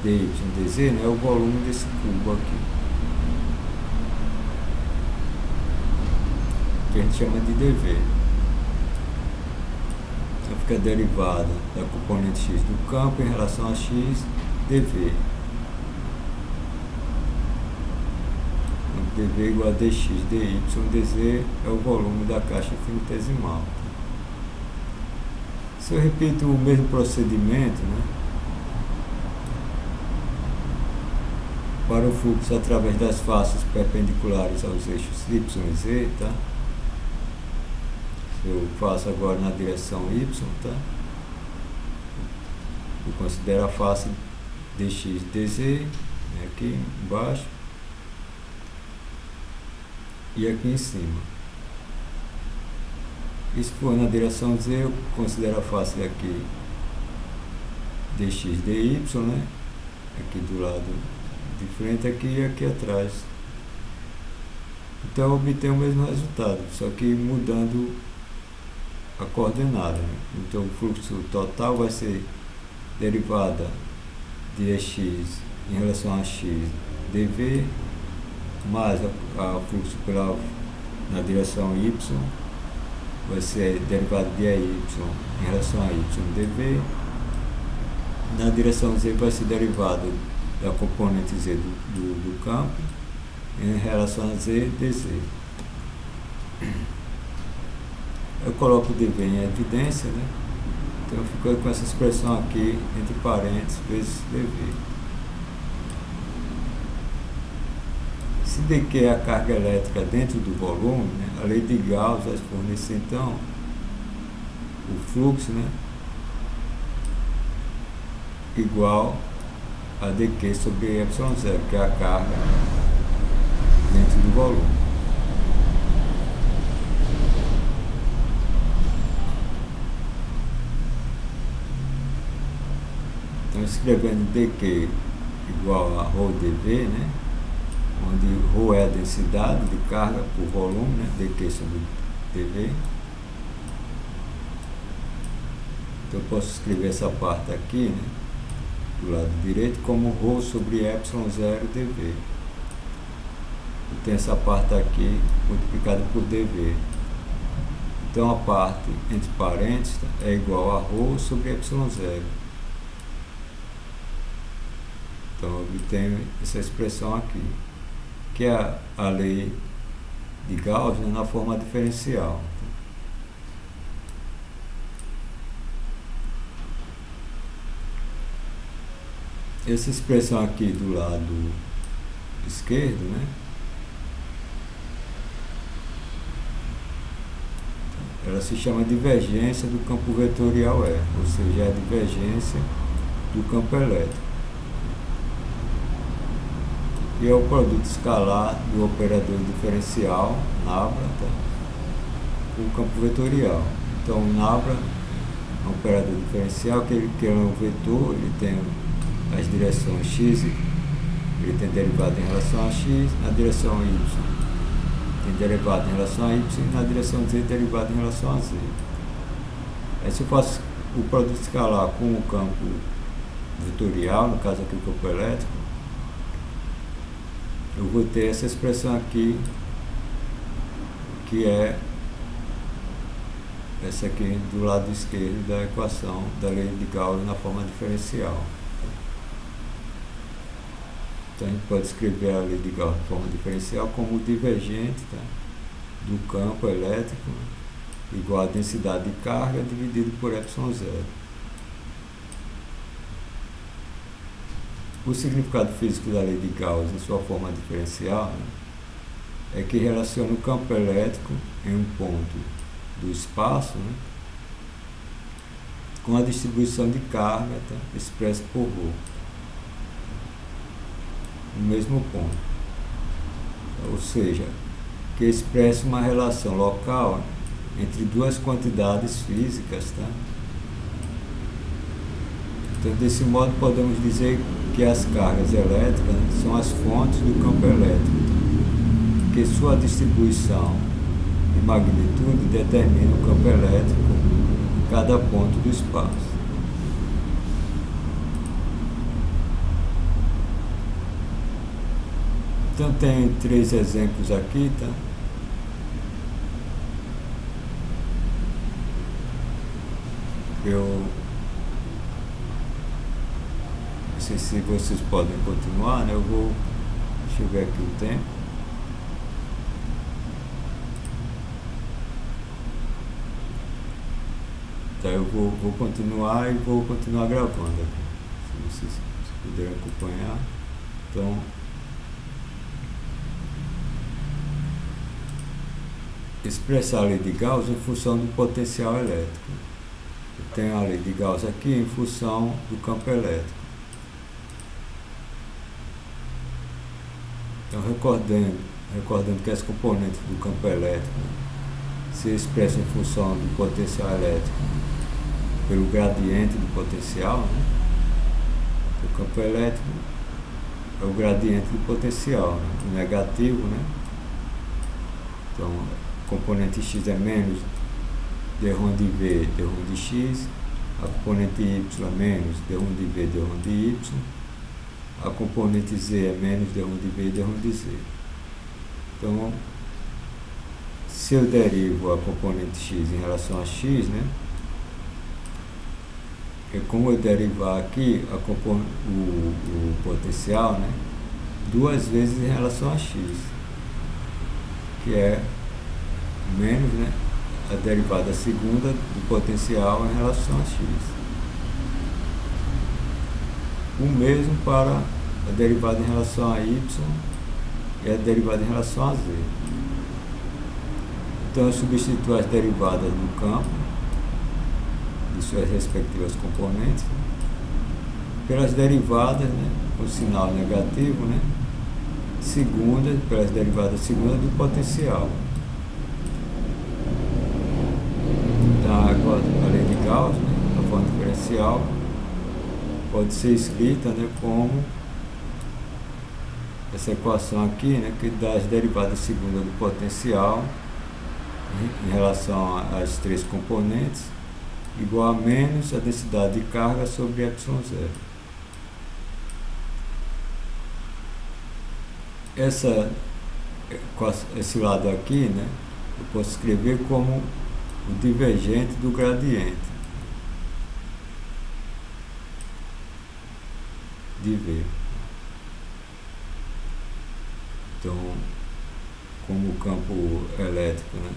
dz, né, é o volume desse cubo aqui, que a gente chama de dv. Então fica a derivada da componente x do campo em relação a x dv. Então, dv igual a dx, dy dz é o volume da caixa infinitesimal. Se eu repito o mesmo procedimento, né, para o fluxo através das faces perpendiculares aos eixos y e z, tá? Eu faço agora na direção y, tá? Eu considero a face dx dz, né, aqui embaixo e aqui em cima. E se for na direção z, eu considero a face daqui dx dy, né? Aqui do lado de frente aqui e aqui atrás. Então eu obtenho o mesmo resultado, só que mudando a coordenada, né? Então o fluxo total vai ser derivada de x em relação a x dv mais a fluxo na direção y vai ser derivada de y em relação a y dv. Na direção z vai ser derivada da componente z do campo em relação a z dz. Eu coloco dv em evidência, né? Então eu fico com essa expressão aqui entre parênteses vezes dv. Se dq é a carga elétrica dentro do volume, né, a lei de Gauss vai fornecer então o fluxo, né, igual a dq sobre ε0, que é a carga dentro do volume. Então, escrevendo dq igual a ρdv, né, onde ρ é a densidade de carga por volume, né, dq sobre dv. Então, eu posso escrever essa parte aqui, né, do lado direito como ρ sobre ε0 dv. Eu tenho essa parte aqui multiplicada por dv. Então a parte entre parênteses é igual a ρ sobre ε0. Então eu obtenho essa expressão aqui, que é a lei de Gauss, né, na forma diferencial. Essa expressão aqui do lado esquerdo, né, ela se chama divergência do campo vetorial E, ou seja, a divergência do campo elétrico. E é o produto escalar do operador diferencial, nabla, tá, com o campo vetorial. Então, nabla um operador diferencial que ele é um vetor, ele tem as direções x, ele tem derivada em relação a x, na direção y tem derivada em relação a y, e na direção z derivada em relação a z. Aí se eu faço o produto escalar com o campo vetorial, no caso aqui o campo elétrico, eu vou ter essa expressão aqui, que é essa aqui do lado esquerdo da equação da lei de Gauss na forma diferencial. Então a gente pode escrever a lei de Gauss de forma diferencial como divergente, tá, do campo elétrico igual a densidade de carga dividido por ε0. O significado físico da lei de Gauss em sua forma diferencial, né, é que relaciona o campo elétrico em um ponto do espaço, né, com a distribuição de carga, tá, expressa por ρ, no mesmo ponto. Ou seja, que expressa uma relação local entre duas quantidades físicas, tá? Então, desse modo, podemos dizer que as cargas elétricas são as fontes do campo elétrico, que sua distribuição e magnitude determina o campo elétrico em cada ponto do espaço. Então, tem 3 exemplos aqui, tá? Eu não sei se vocês podem continuar, né? Deixa eu ver aqui o tempo. Tá, eu vou continuar e vou continuar gravando aqui, se vocês puderem acompanhar. Então, expressar a lei de Gauss em função do potencial elétrico. Eu tenho a lei de Gauss aqui em função do campo elétrico. Então, recordando que as componentes do campo elétrico se expressam em função do potencial elétrico pelo gradiente do potencial, né? O campo elétrico é o gradiente do potencial, né? O negativo, né? Então, componente x é menos d1 de v, d1 de x, a componente y é menos d1 de v, d1 de y, a componente z é menos d1 de v, d1 de z. Então, se eu derivo a componente x em relação a x, né, é como eu derivar aqui o potencial, né, 2 vezes em relação a x, que é menos, né, a derivada segunda do potencial em relação a x. O mesmo para a derivada em relação a y e a derivada em relação a z. Então eu substituo as derivadas do campo de suas respectivas componentes, né, pelas derivadas, né, com sinal negativo, né, pelas derivadas segundas do potencial. Então, a lei de Gauss, né, a forma diferencial, pode ser escrita, né, como essa equação aqui, né, que dá as derivadas segundas do potencial em relação às 3 componentes, igual a menos a densidade de carga sobre ε0. Esse lado aqui, né, eu posso escrever como o divergente do gradiente de V. Então, como o campo elétrico, né,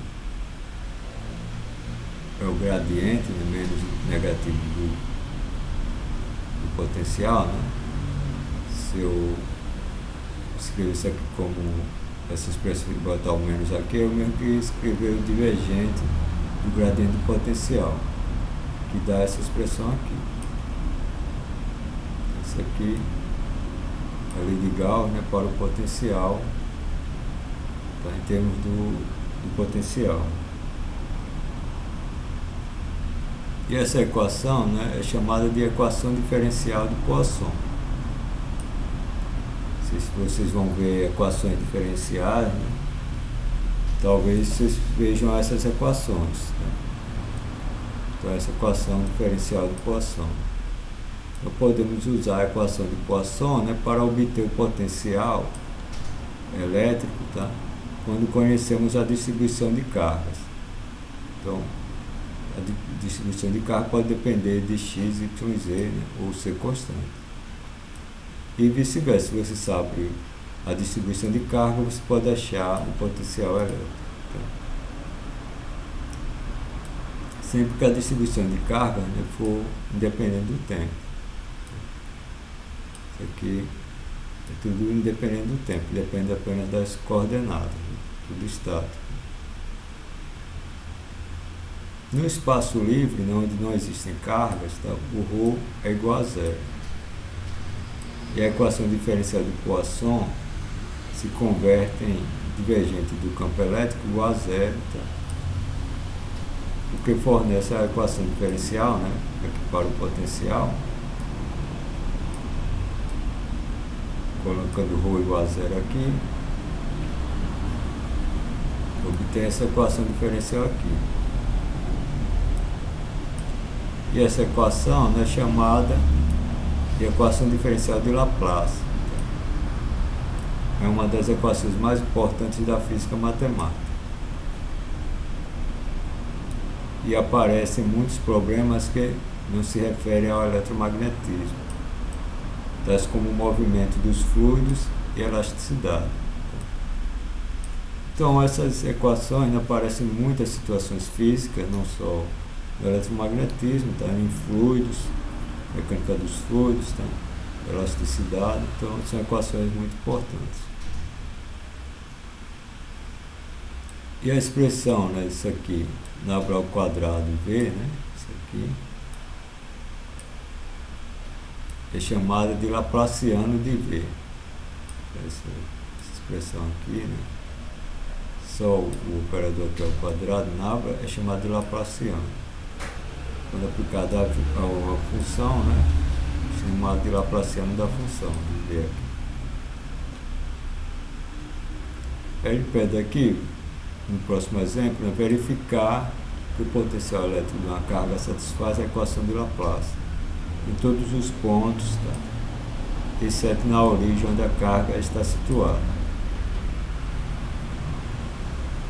é o gradiente, né, menos negativo do potencial, né, se eu escrever isso aqui como essa expressão e botar o menos aqui, eu mesmo que escrever o divergente do gradiente do potencial, que dá essa expressão aqui. Essa aqui, a lei de Gauss, né, para o potencial, tá, em termos do potencial. E essa equação, né, é chamada de equação diferencial de Poisson. Se vocês vão ver equações diferenciais, né, talvez vocês vejam essas equações. Né? Então, essa equação diferencial de Poisson. Então, podemos usar a equação de Poisson, né, para obter o potencial elétrico, tá? Quando conhecemos a distribuição de cargas. Então, a distribuição de carga pode depender de x, y, z, né, ou ser constante. E vice-versa, se você sabe a distribuição de carga, você pode achar o potencial elétrico. Tá? Sempre que a distribuição de carga, né, for independente do tempo. Isso aqui é tudo independente do tempo, depende apenas das coordenadas, né? Tudo estático. No espaço livre, né, onde não existem cargas, tá, o ρ é igual a zero. E a equação diferencial de Poisson se converte em divergente do campo elétrico igual a zero. Tá? O que fornece a equação diferencial, né, aqui para o potencial, colocando ρ igual a zero aqui, obtém essa equação diferencial aqui. E essa equação, né, é chamada de equação diferencial de Laplace. É uma das equações mais importantes da física matemática. E aparecem muitos problemas que não se referem ao eletromagnetismo, tais como o movimento dos fluidos e elasticidade. Então, essas equações aparecem em muitas situações físicas, não só no eletromagnetismo, tá? Em fluidos, mecânica dos fluidos, tá? Elasticidade. Então, são equações muito importantes. E a expressão, né, isso aqui, nabra ao quadrado V, né, isso aqui, é chamada de Laplaciano de V. Essa expressão aqui, né, só o operador que é o quadrado, nabra, é chamado de Laplaciano. Quando aplicado à função, né, é chamado de Laplaciano da função, de V aqui. Ele pede aqui, no próximo exemplo, é verificar que o potencial elétrico de uma carga satisfaz a equação de Laplace em todos os pontos, tá? Exceto na origem onde a carga está situada.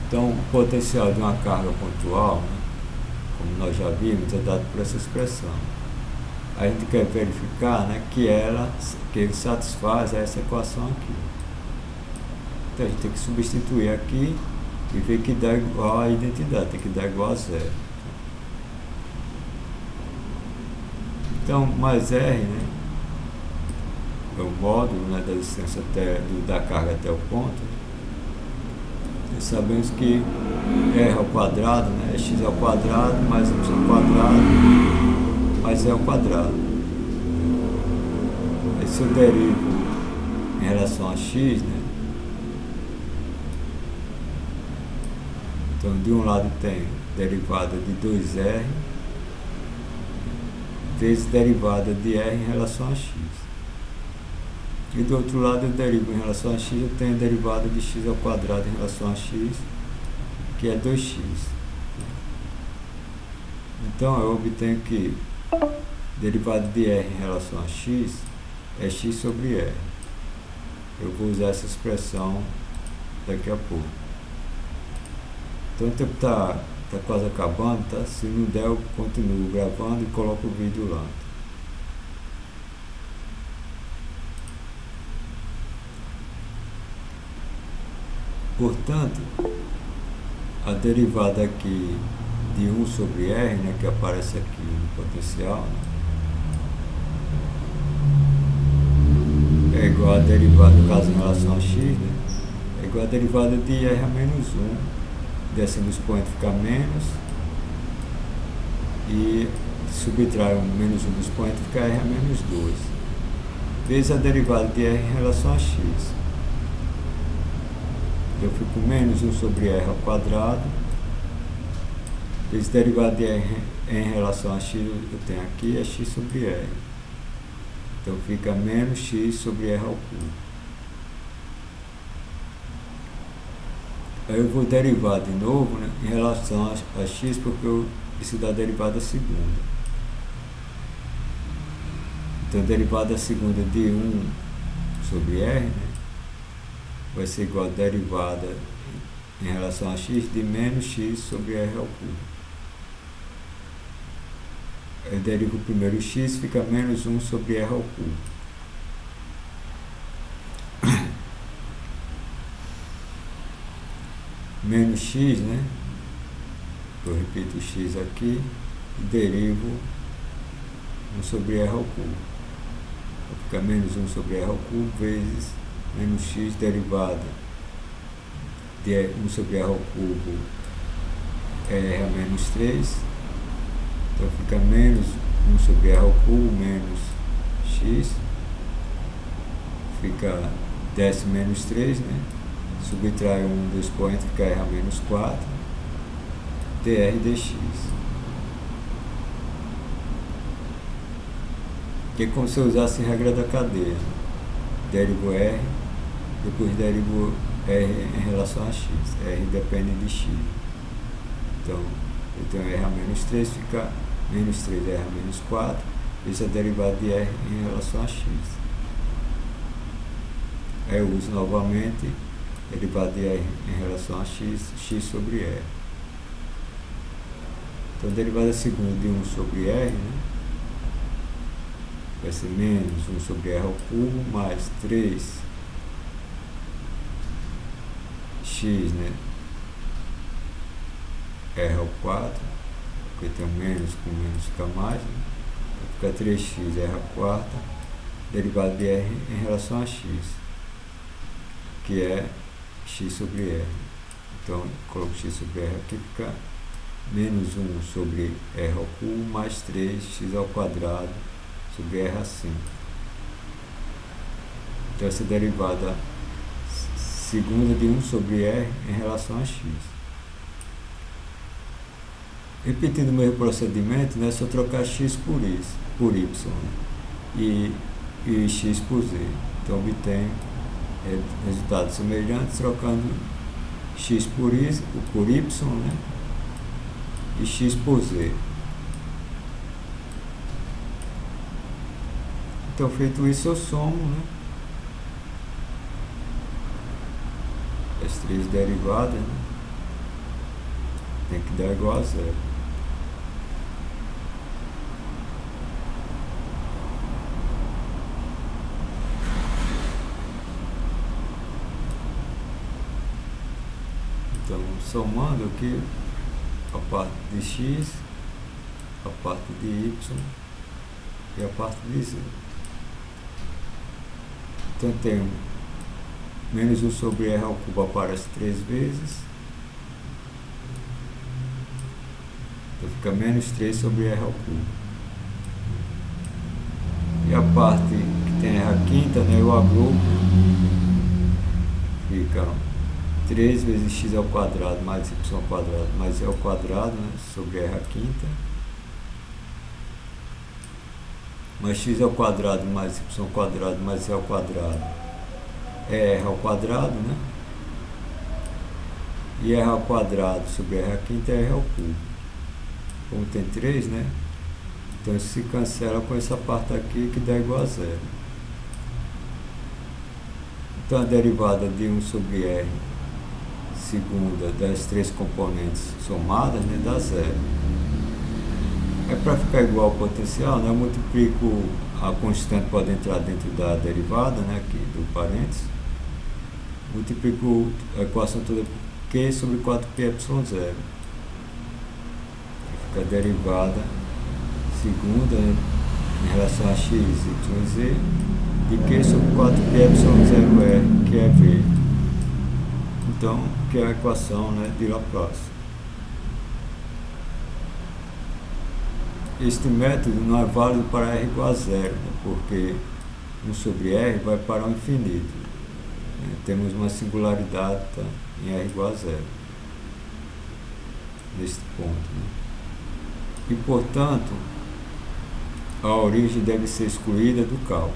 Então, o potencial de uma carga pontual, né, como nós já vimos, é dado por essa expressão. A gente quer verificar, né, que ele satisfaz essa equação aqui. Então, a gente tem que substituir aqui e ver que dá igual à identidade, tem que dar igual a zero. Então, mais R, né, é o módulo, né, da distância da carga até o ponto. E sabemos que R ao quadrado, né, é x ao quadrado mais y ao quadrado mais E ao quadrado. E se eu derivo em relação a x, né, então, de um lado tem derivada de 2R vezes derivada de R em relação a x. E do outro lado eu derivo em relação a x, eu tenho a derivada de x ao quadrado em relação a x, que é 2x. Então, eu obtenho que derivada de R em relação a x é x sobre R. Eu vou usar essa expressão daqui a pouco. Então o tempo está quase acabando, tá? Se não der, eu continuo gravando e coloco o vídeo lá. Portanto, a derivada aqui de 1 sobre R, né, que aparece aqui no potencial, né, é igual a derivada, no caso em relação a x, né, é igual a derivada de R a menos 1. Descendo o expoente fica menos, e subtrai o menos 1 do expoente fica R a menos 2, vezes a derivada de R em relação a x. Eu fico menos 1 sobre R ao quadrado, Esse derivado de R em relação a x eu tenho aqui é x sobre R. Então fica menos x sobre R ao cubo. Aí eu vou derivar de novo, né, em relação a x, porque eu preciso da derivada segunda. Então a derivada segunda de 1 sobre R, né, vai ser igual a derivada em relação a x de menos x sobre R ao cubo. Eu derivo o primeiro x, fica menos 1 sobre R ao cubo. Menos x, né? Eu repito x aqui e derivo 1 sobre R ao cubo. Fica menos 1 sobre R ao cubo vezes menos x derivada de 1 sobre R ao cubo é R a menos 3. Então fica menos 1 sobre R ao cubo menos x. Fica desce menos 3, né? Subtrai 1 do expoente, fica R a menos 4. dr dx. Que é como se eu usasse a regra da cadeia. Derivo R, depois derivo R em relação a x. R depende de x. Então, eu tenho R a menos 3, fica menos 3 R a menos 4. Esse é a derivada de R em relação a x. Aí eu uso novamente derivada de R em relação a x, x sobre R. Então, a derivada segunda de 1 sobre R, né, vai ser menos 1 sobre R ao cubo mais 3x, né, R ao 4, porque tem um menos com menos fica mais, né, fica 3x R ao 4, derivada de R em relação a x, que é x sobre R. Então, coloco x sobre R aqui, fica menos 1 sobre R ao cubo mais 3x ao quadrado sobre R a 5. Então, essa derivada segunda de 1 sobre R em relação a x. Repetindo o mesmo procedimento, né, é só trocar x por y, né, e x por z. Então, obtenho resultados semelhantes trocando x por y, né, e x por z. Então, feito isso, eu somo, né, as três derivadas, né, tem que dar igual a zero. Então, somando aqui a parte de x, a parte de y e a parte de z. Então, tenho menos 1 sobre R ao cubo aparece 3 vezes. Então, fica menos 3 sobre R ao cubo. E a parte que tem R a quinta, né, eu agrupo, fica 3 vezes x ao quadrado mais y ao quadrado mais e ao quadrado, né, sobre R a quinta, mais x ao quadrado mais y ao quadrado mais e ao quadrado é R ao quadrado, né, e R ao quadrado sobre R a quinta é R ao cubo. Como tem 3, né, então isso se cancela com essa parte aqui que dá igual a zero. Então a derivada de 1 sobre R segunda das três componentes somadas, né, dá zero. É para ficar igual ao potencial, né, eu multiplico a constante, pode entrar dentro da derivada, né, aqui do parênteses, multiplico a equação toda por Q sobre 4πy0. Fica a derivada segunda, né, em relação a x, y e z, de Q sobre 4πy0r, que é V. Então, que é a equação, né, de Laplace. Este método não é válido para R igual a zero, né, porque 1 sobre R vai para o infinito. Temos uma singularidade, tá, em R igual a zero, neste ponto, né. e, portanto, a origem deve ser excluída do cálculo.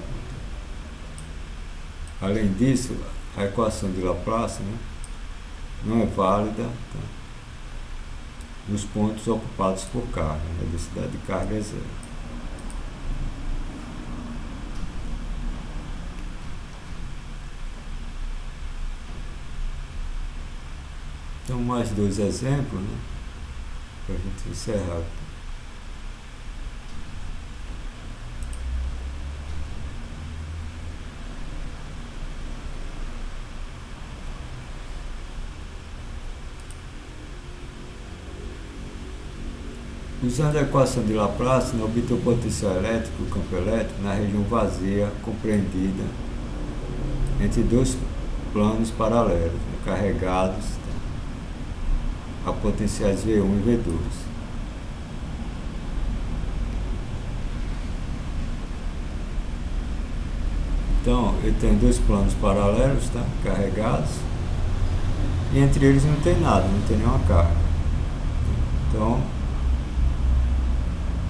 Além disso, a equação de Laplace, né, não é válida, tá, nos pontos ocupados por carga. A densidade de carga é zero. Então, mais dois exemplos, né, para a gente encerrar. Usando a equação de Laplace, obtém o potencial elétrico, o campo elétrico, na região vazia compreendida entre dois planos paralelos, né, carregados, tá, a potenciais V1 e V2. Então, eu tenho dois planos paralelos, tá, carregados, e entre eles não tem nada, não tem nenhuma carga. Então,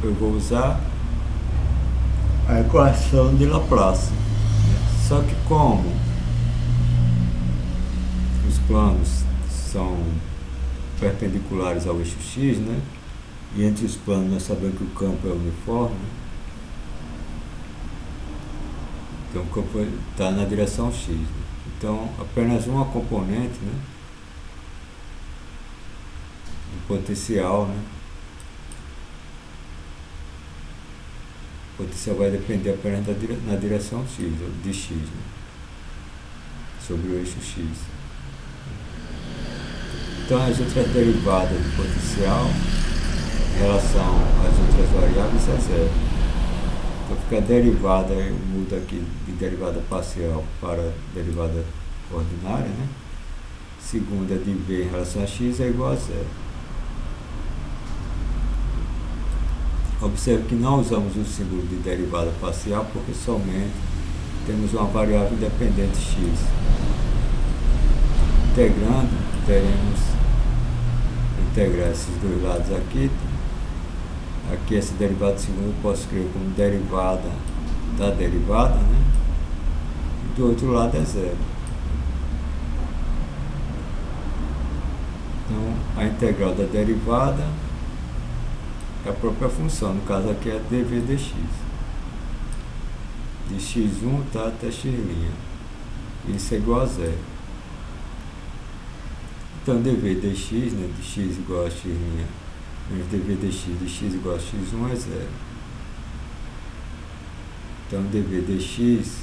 eu vou usar a equação de Laplace. Só que como os planos são perpendiculares ao eixo X, né? E entre os planos nós sabemos que o campo é uniforme, então o campo está na direção X, né? Então apenas uma componente, né, do potencial, né? O potencial vai depender apenas na direção X, de X, né, sobre o eixo X. Então as outras derivadas do potencial em relação às outras variáveis é zero. Então fica a derivada, muda aqui de derivada parcial para derivada ordinária, né? Segunda de V em relação a x é igual a zero. Observe que não usamos o símbolo de derivada parcial porque somente temos uma variável independente x. Integrando, teremos integrar esses dois lados aqui. Aqui essa derivada segunda eu posso escrever como derivada da derivada, né? E do outro lado é zero. Então a integral da derivada é a própria função, no caso aqui é dv dx. De x1 tá até x'. Isso é igual a zero. Então dv dx, né, de x igual a x' menos dv dx de x igual a x1 é zero. Então dv dx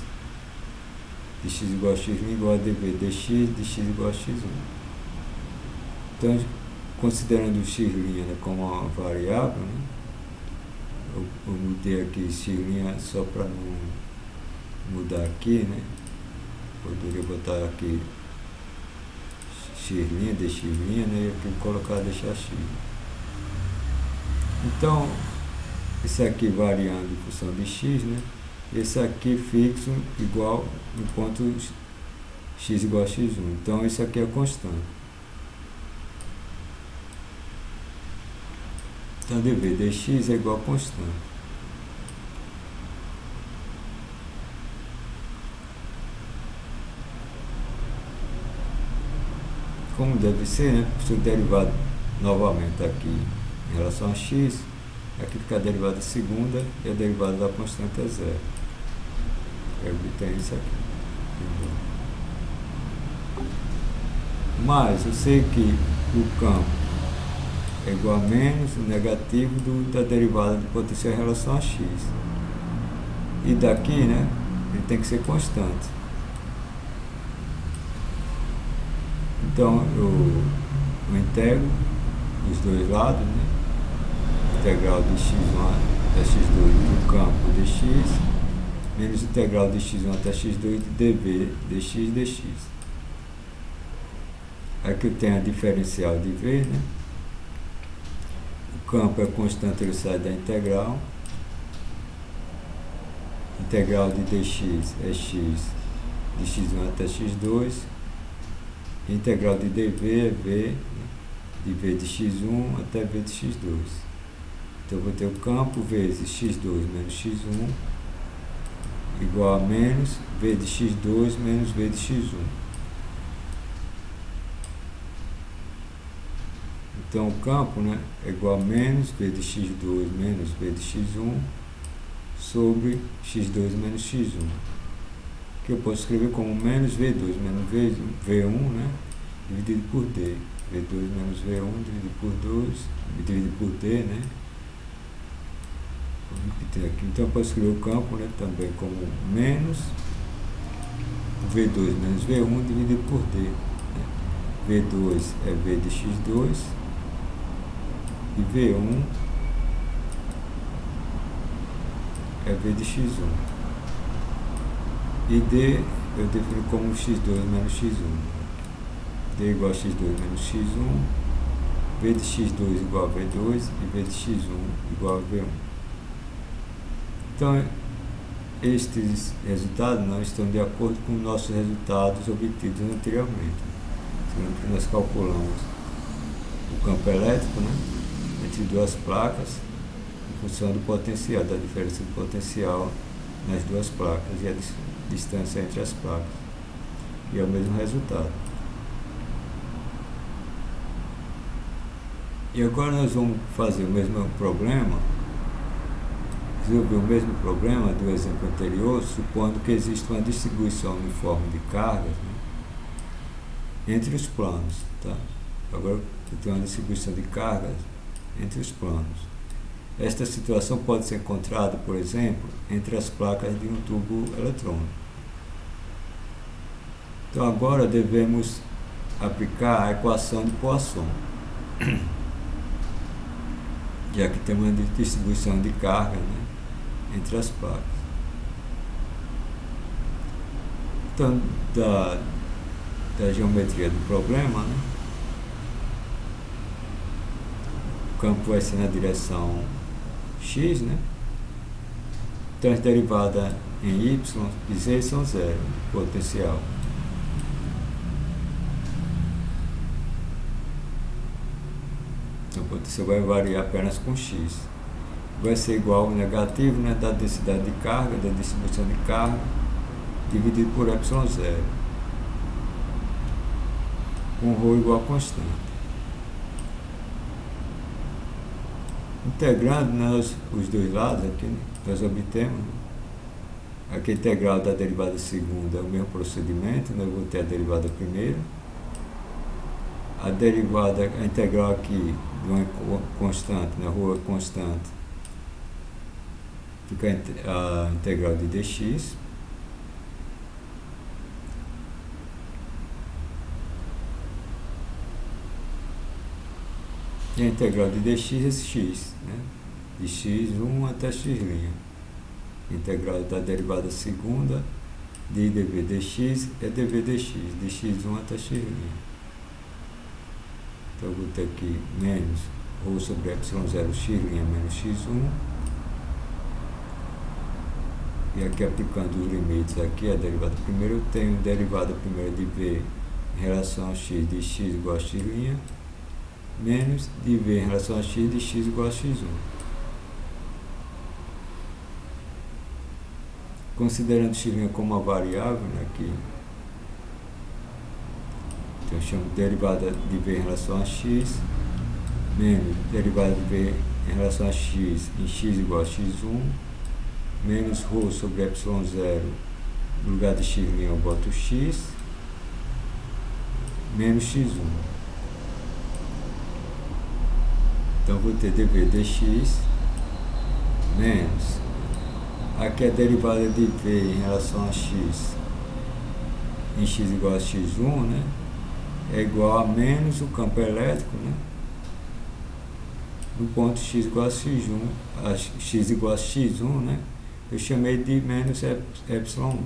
de x igual a x' igual a dv dx de x igual a x1. Então, considerando o x', né, como uma variável, né, eu mudei aqui x' só para não mudar aqui, né? Poderia botar aqui x', dx', né, e aqui colocar deixar x. Então, esse aqui variando em função de x, né? Esse aqui fixo igual no ponto x igual a x1. Então, isso aqui é constante. Então, dv dx é igual a constante. Como deve ser, né? Se eu derivar novamente aqui em relação a x, aqui fica a derivada segunda e a derivada da constante é zero. Eu obtenho isso aqui. Mas eu sei que o campo é igual a menos o negativo da derivada de potencial em relação a x. E daqui, né, ele tem que ser constante. Então eu integro os dois lados, né? Integral de x1 até x2 do campo dx, menos integral de x1 até x2 de dv dx dx. Aqui eu tenho a diferencial de v, né? O campo é constante, ele sai da integral. Integral de dx é x de x1 até x2. Integral de dv é v, né, de v de x1 até v de x2. Então eu vou ter o campo vezes x2 menos x1 igual a menos v de x2 menos v de x1. Então o campo, né, é igual a menos v de x2 menos v de x1 sobre x2 menos x1, que eu posso escrever como menos v2 menos v1, né, dividido por d. v2 menos v1 dividido por 2, dividido por d, né. Vou repetir aqui. Então eu posso escrever o campo, né, também como menos v2 menos v1 dividido por d, né. v2 é v de x2 e v1 é v de x1. E d eu defino como x2 menos x1. d igual a x2 menos x1, v de x2 igual a v2 e v de x1 igual a v1. Então, estes resultados não estão de acordo com nossos resultados obtidos anteriormente. Você lembra que nós calculamos o campo elétrico, né, entre duas placas em função do potencial, da diferença de potencial nas duas placas e a distância entre as placas. E é o mesmo resultado. E agora nós vamos fazer o mesmo problema, resolver o mesmo problema do exemplo anterior, supondo que existe uma distribuição uniforme de cargas, né, entre os planos. Tá? Agora eu tenho uma distribuição de cargas entre os planos. Esta situação pode ser encontrada, por exemplo, entre as placas de um tubo eletrônico. Então agora devemos aplicar a equação de Poisson, já que tem uma distribuição de carga, né, entre as placas. Então, da geometria do problema, né, o campo vai ser na direção x, né? Então as derivadas em y e z são zero, potencial. Então o potencial vai variar apenas com x. Vai ser igual ao negativo, né, da densidade de carga, da distribuição de carga, dividido por ε0, com ρ igual a constante. Integrando os dois lados aqui, nós obtemos, né, aqui a integral da derivada segunda é o mesmo procedimento, né, eu vou ter a derivada primeira, a integral aqui de uma constante, né, ρ é constante, fica a integral de dx, e a integral de dx é x, né, de x1 até x'. Integral da derivada segunda de dv dx é dv dx, de x1 até x'. Então eu vou ter aqui menos ρ sobre ε0 x' menos x1. E aqui aplicando os limites aqui, a derivada primeira, eu tenho derivada primeira de v em relação a x de x igual a x', menos de v em relação a x de x igual a x1. Considerando x' como uma variável, né, aqui, então eu chamo de derivada de v em relação a x, menos derivada de v em relação a x em x igual a x1, menos ρ sobre ε0, no lugar de x' eu boto x, menos x1. Então vou ter dv dx menos, aqui a derivada de v em relação a x em x igual a x1, né, é igual a menos o campo elétrico, né, no ponto x igual a x1, x igual a x1, né, eu chamei de menos ε1. Então,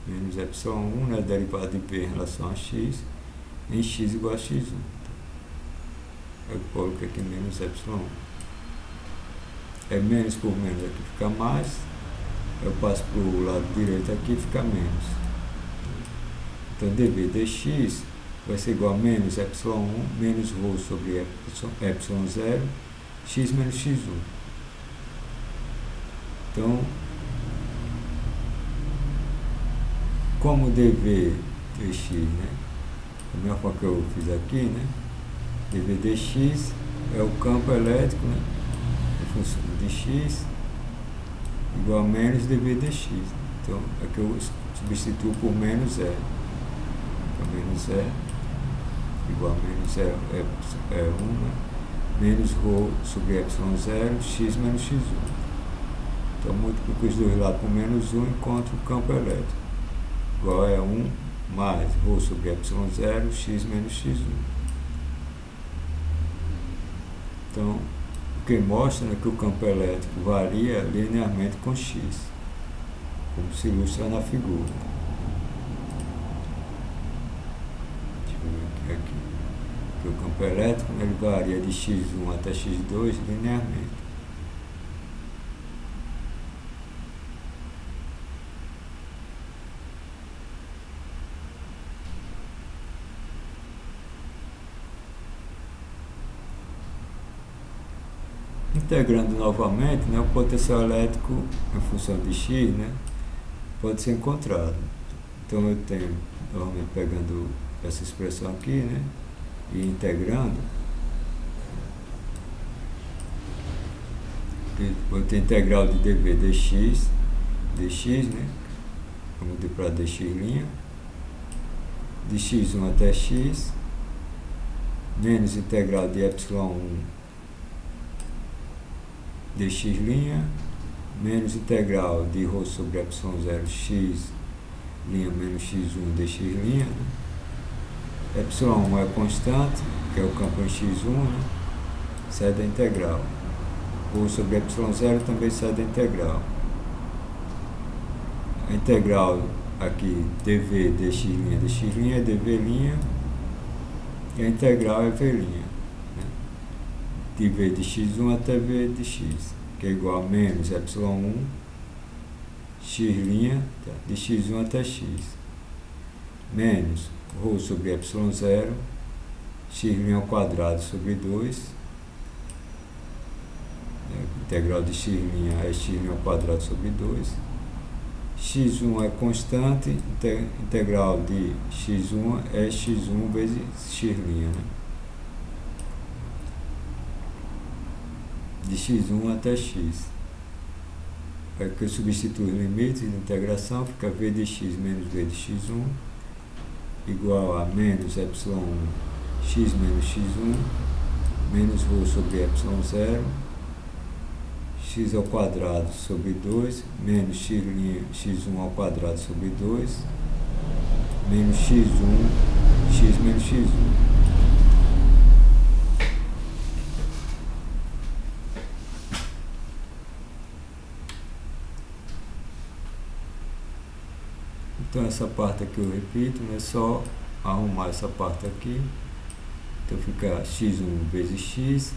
menos ε1, né, derivada de v em relação a x em x igual a x1. Então, eu coloco aqui menos ε1. É menos por menos, aqui fica mais. Eu passo para o lado direito aqui e fica menos. Então dv dx vai ser igual a menos epsilon 1 menos ρ sobre epsilon 0, x menos x1. Então, como dv dx, né? Da mesma forma que eu fiz aqui, né? dv dx é o campo elétrico, né? Em função de x igual a menos dv dx. Então, aqui eu substituo por menos e. Então, menos e igual a menos é 1, né? Menos ρ sobre epsilon 0, x menos x1. Então, multiplico os dois lados por menos 1 e encontro o campo elétrico. Igual a 1 mais ρ sobre epsilon 0, x menos x1. Então, o que mostra é que o campo elétrico varia linearmente com x, como se ilustra na figura. Deixa eu ver aqui. Que o campo elétrico ele varia de x1 até x2 linearmente. Integrando novamente, né, o potencial elétrico em função de x, né, pode ser encontrado. Então eu tenho, novamente pegando essa expressão aqui, né, e integrando, vou ter integral de dv dx, né, vamos mudar para dx', de x1 até x, menos integral de epsilon 1 dx', menos integral de ρ sobre epsilon 0 x' menos x1 dx', né? Epsilon 1 é constante, que é o campo em x1, né? Sai da integral. ρ sobre epsilon 0 também sai da integral. A integral aqui, dv dx', é dv', e a integral é v'. De v de x1 até v de x, que é igual a menos epsilon 1 x', tá? De x1 até x, menos ρ sobre epsilon 0, x' ao quadrado sobre 2, integral de x' é x' ao quadrado sobre 2, x1 é constante, integral de x1 é x1 vezes x', né? De x1 até x. Aqui eu substituo os limites de integração, fica v de x menos v de x1 igual a menos epsilon 1 x menos x1 menos ρ sobre epsilon 0 x ao quadrado sobre 2 menos x1 ao quadrado sobre 2 menos x1 x menos x1. Então essa parte aqui eu repito, é só arrumar essa parte aqui. Então fica x1 vezes x,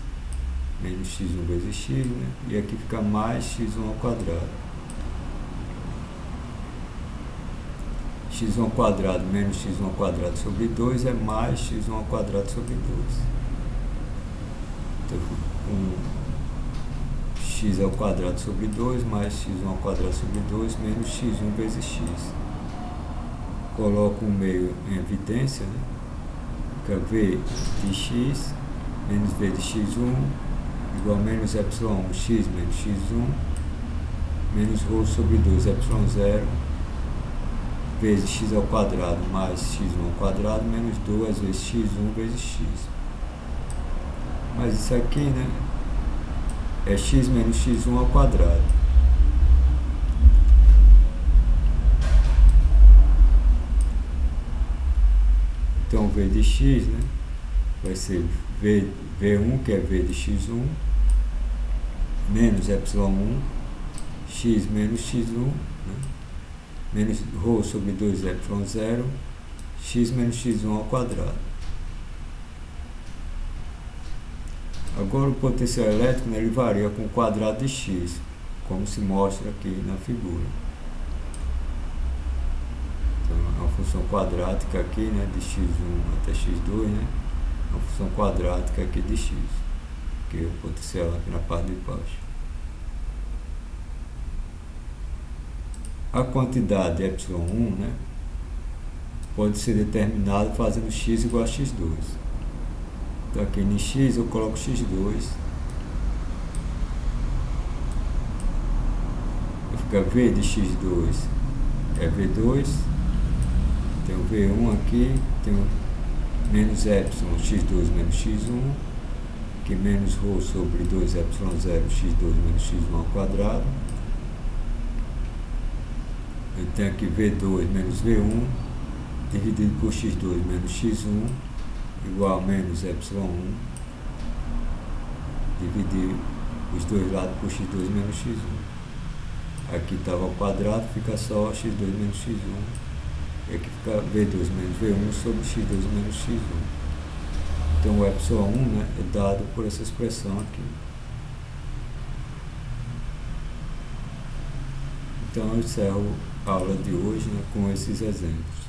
menos x1 vezes x, né? E aqui fica mais x1 ao quadrado. x1 ao quadrado menos x1 ao quadrado sobre 2 é mais x1 ao quadrado sobre 2. Então fica com x ao quadrado sobre 2 mais x1 ao quadrado sobre 2 menos x1 vezes x. Coloco o meio em evidência, né? Fica v de x menos v de x1 igual a menos epsilon 1 x menos x1 menos ρ sobre 2 epsilon 0 vezes x ao quadrado mais x1 ao quadrado menos 2 vezes x1 vezes x. Mas isso aqui, né, é x menos x1 ao quadrado. Então, v de x, né, vai ser v1, que é v de x1, menos epsilon 1, x menos x1, né, menos ρ sobre 2 epsilon 0, x menos x1 ao quadrado. Agora, o potencial elétrico, né, ele varia com o quadrado de x, como se mostra aqui na figura. Então, é uma função quadrática aqui, né, de x1 até x2, né, uma função quadrática aqui de x, que é o potencial aqui na parte de baixo. A quantidade ε1, né, pode ser determinada fazendo x igual a x2. Então aqui em x eu coloco x2, fica v de x2 é v2, tenho v1 aqui, tenho menos epsilon x2 menos x1, que menos ρ sobre 2ε0 x2 menos x1 ao quadrado. Eu tenho aqui v2 menos v1 dividido por x2 menos x1 igual a menos ε1 dividir os dois lados por x2 menos x1. Aqui estava ao quadrado, fica só x2 menos x1. E aqui fica v2 menos v1 sobre x2 menos x1. Então o ε1, né, é dado por essa expressão aqui. Então eu encerro a aula de hoje, né, com esses exemplos.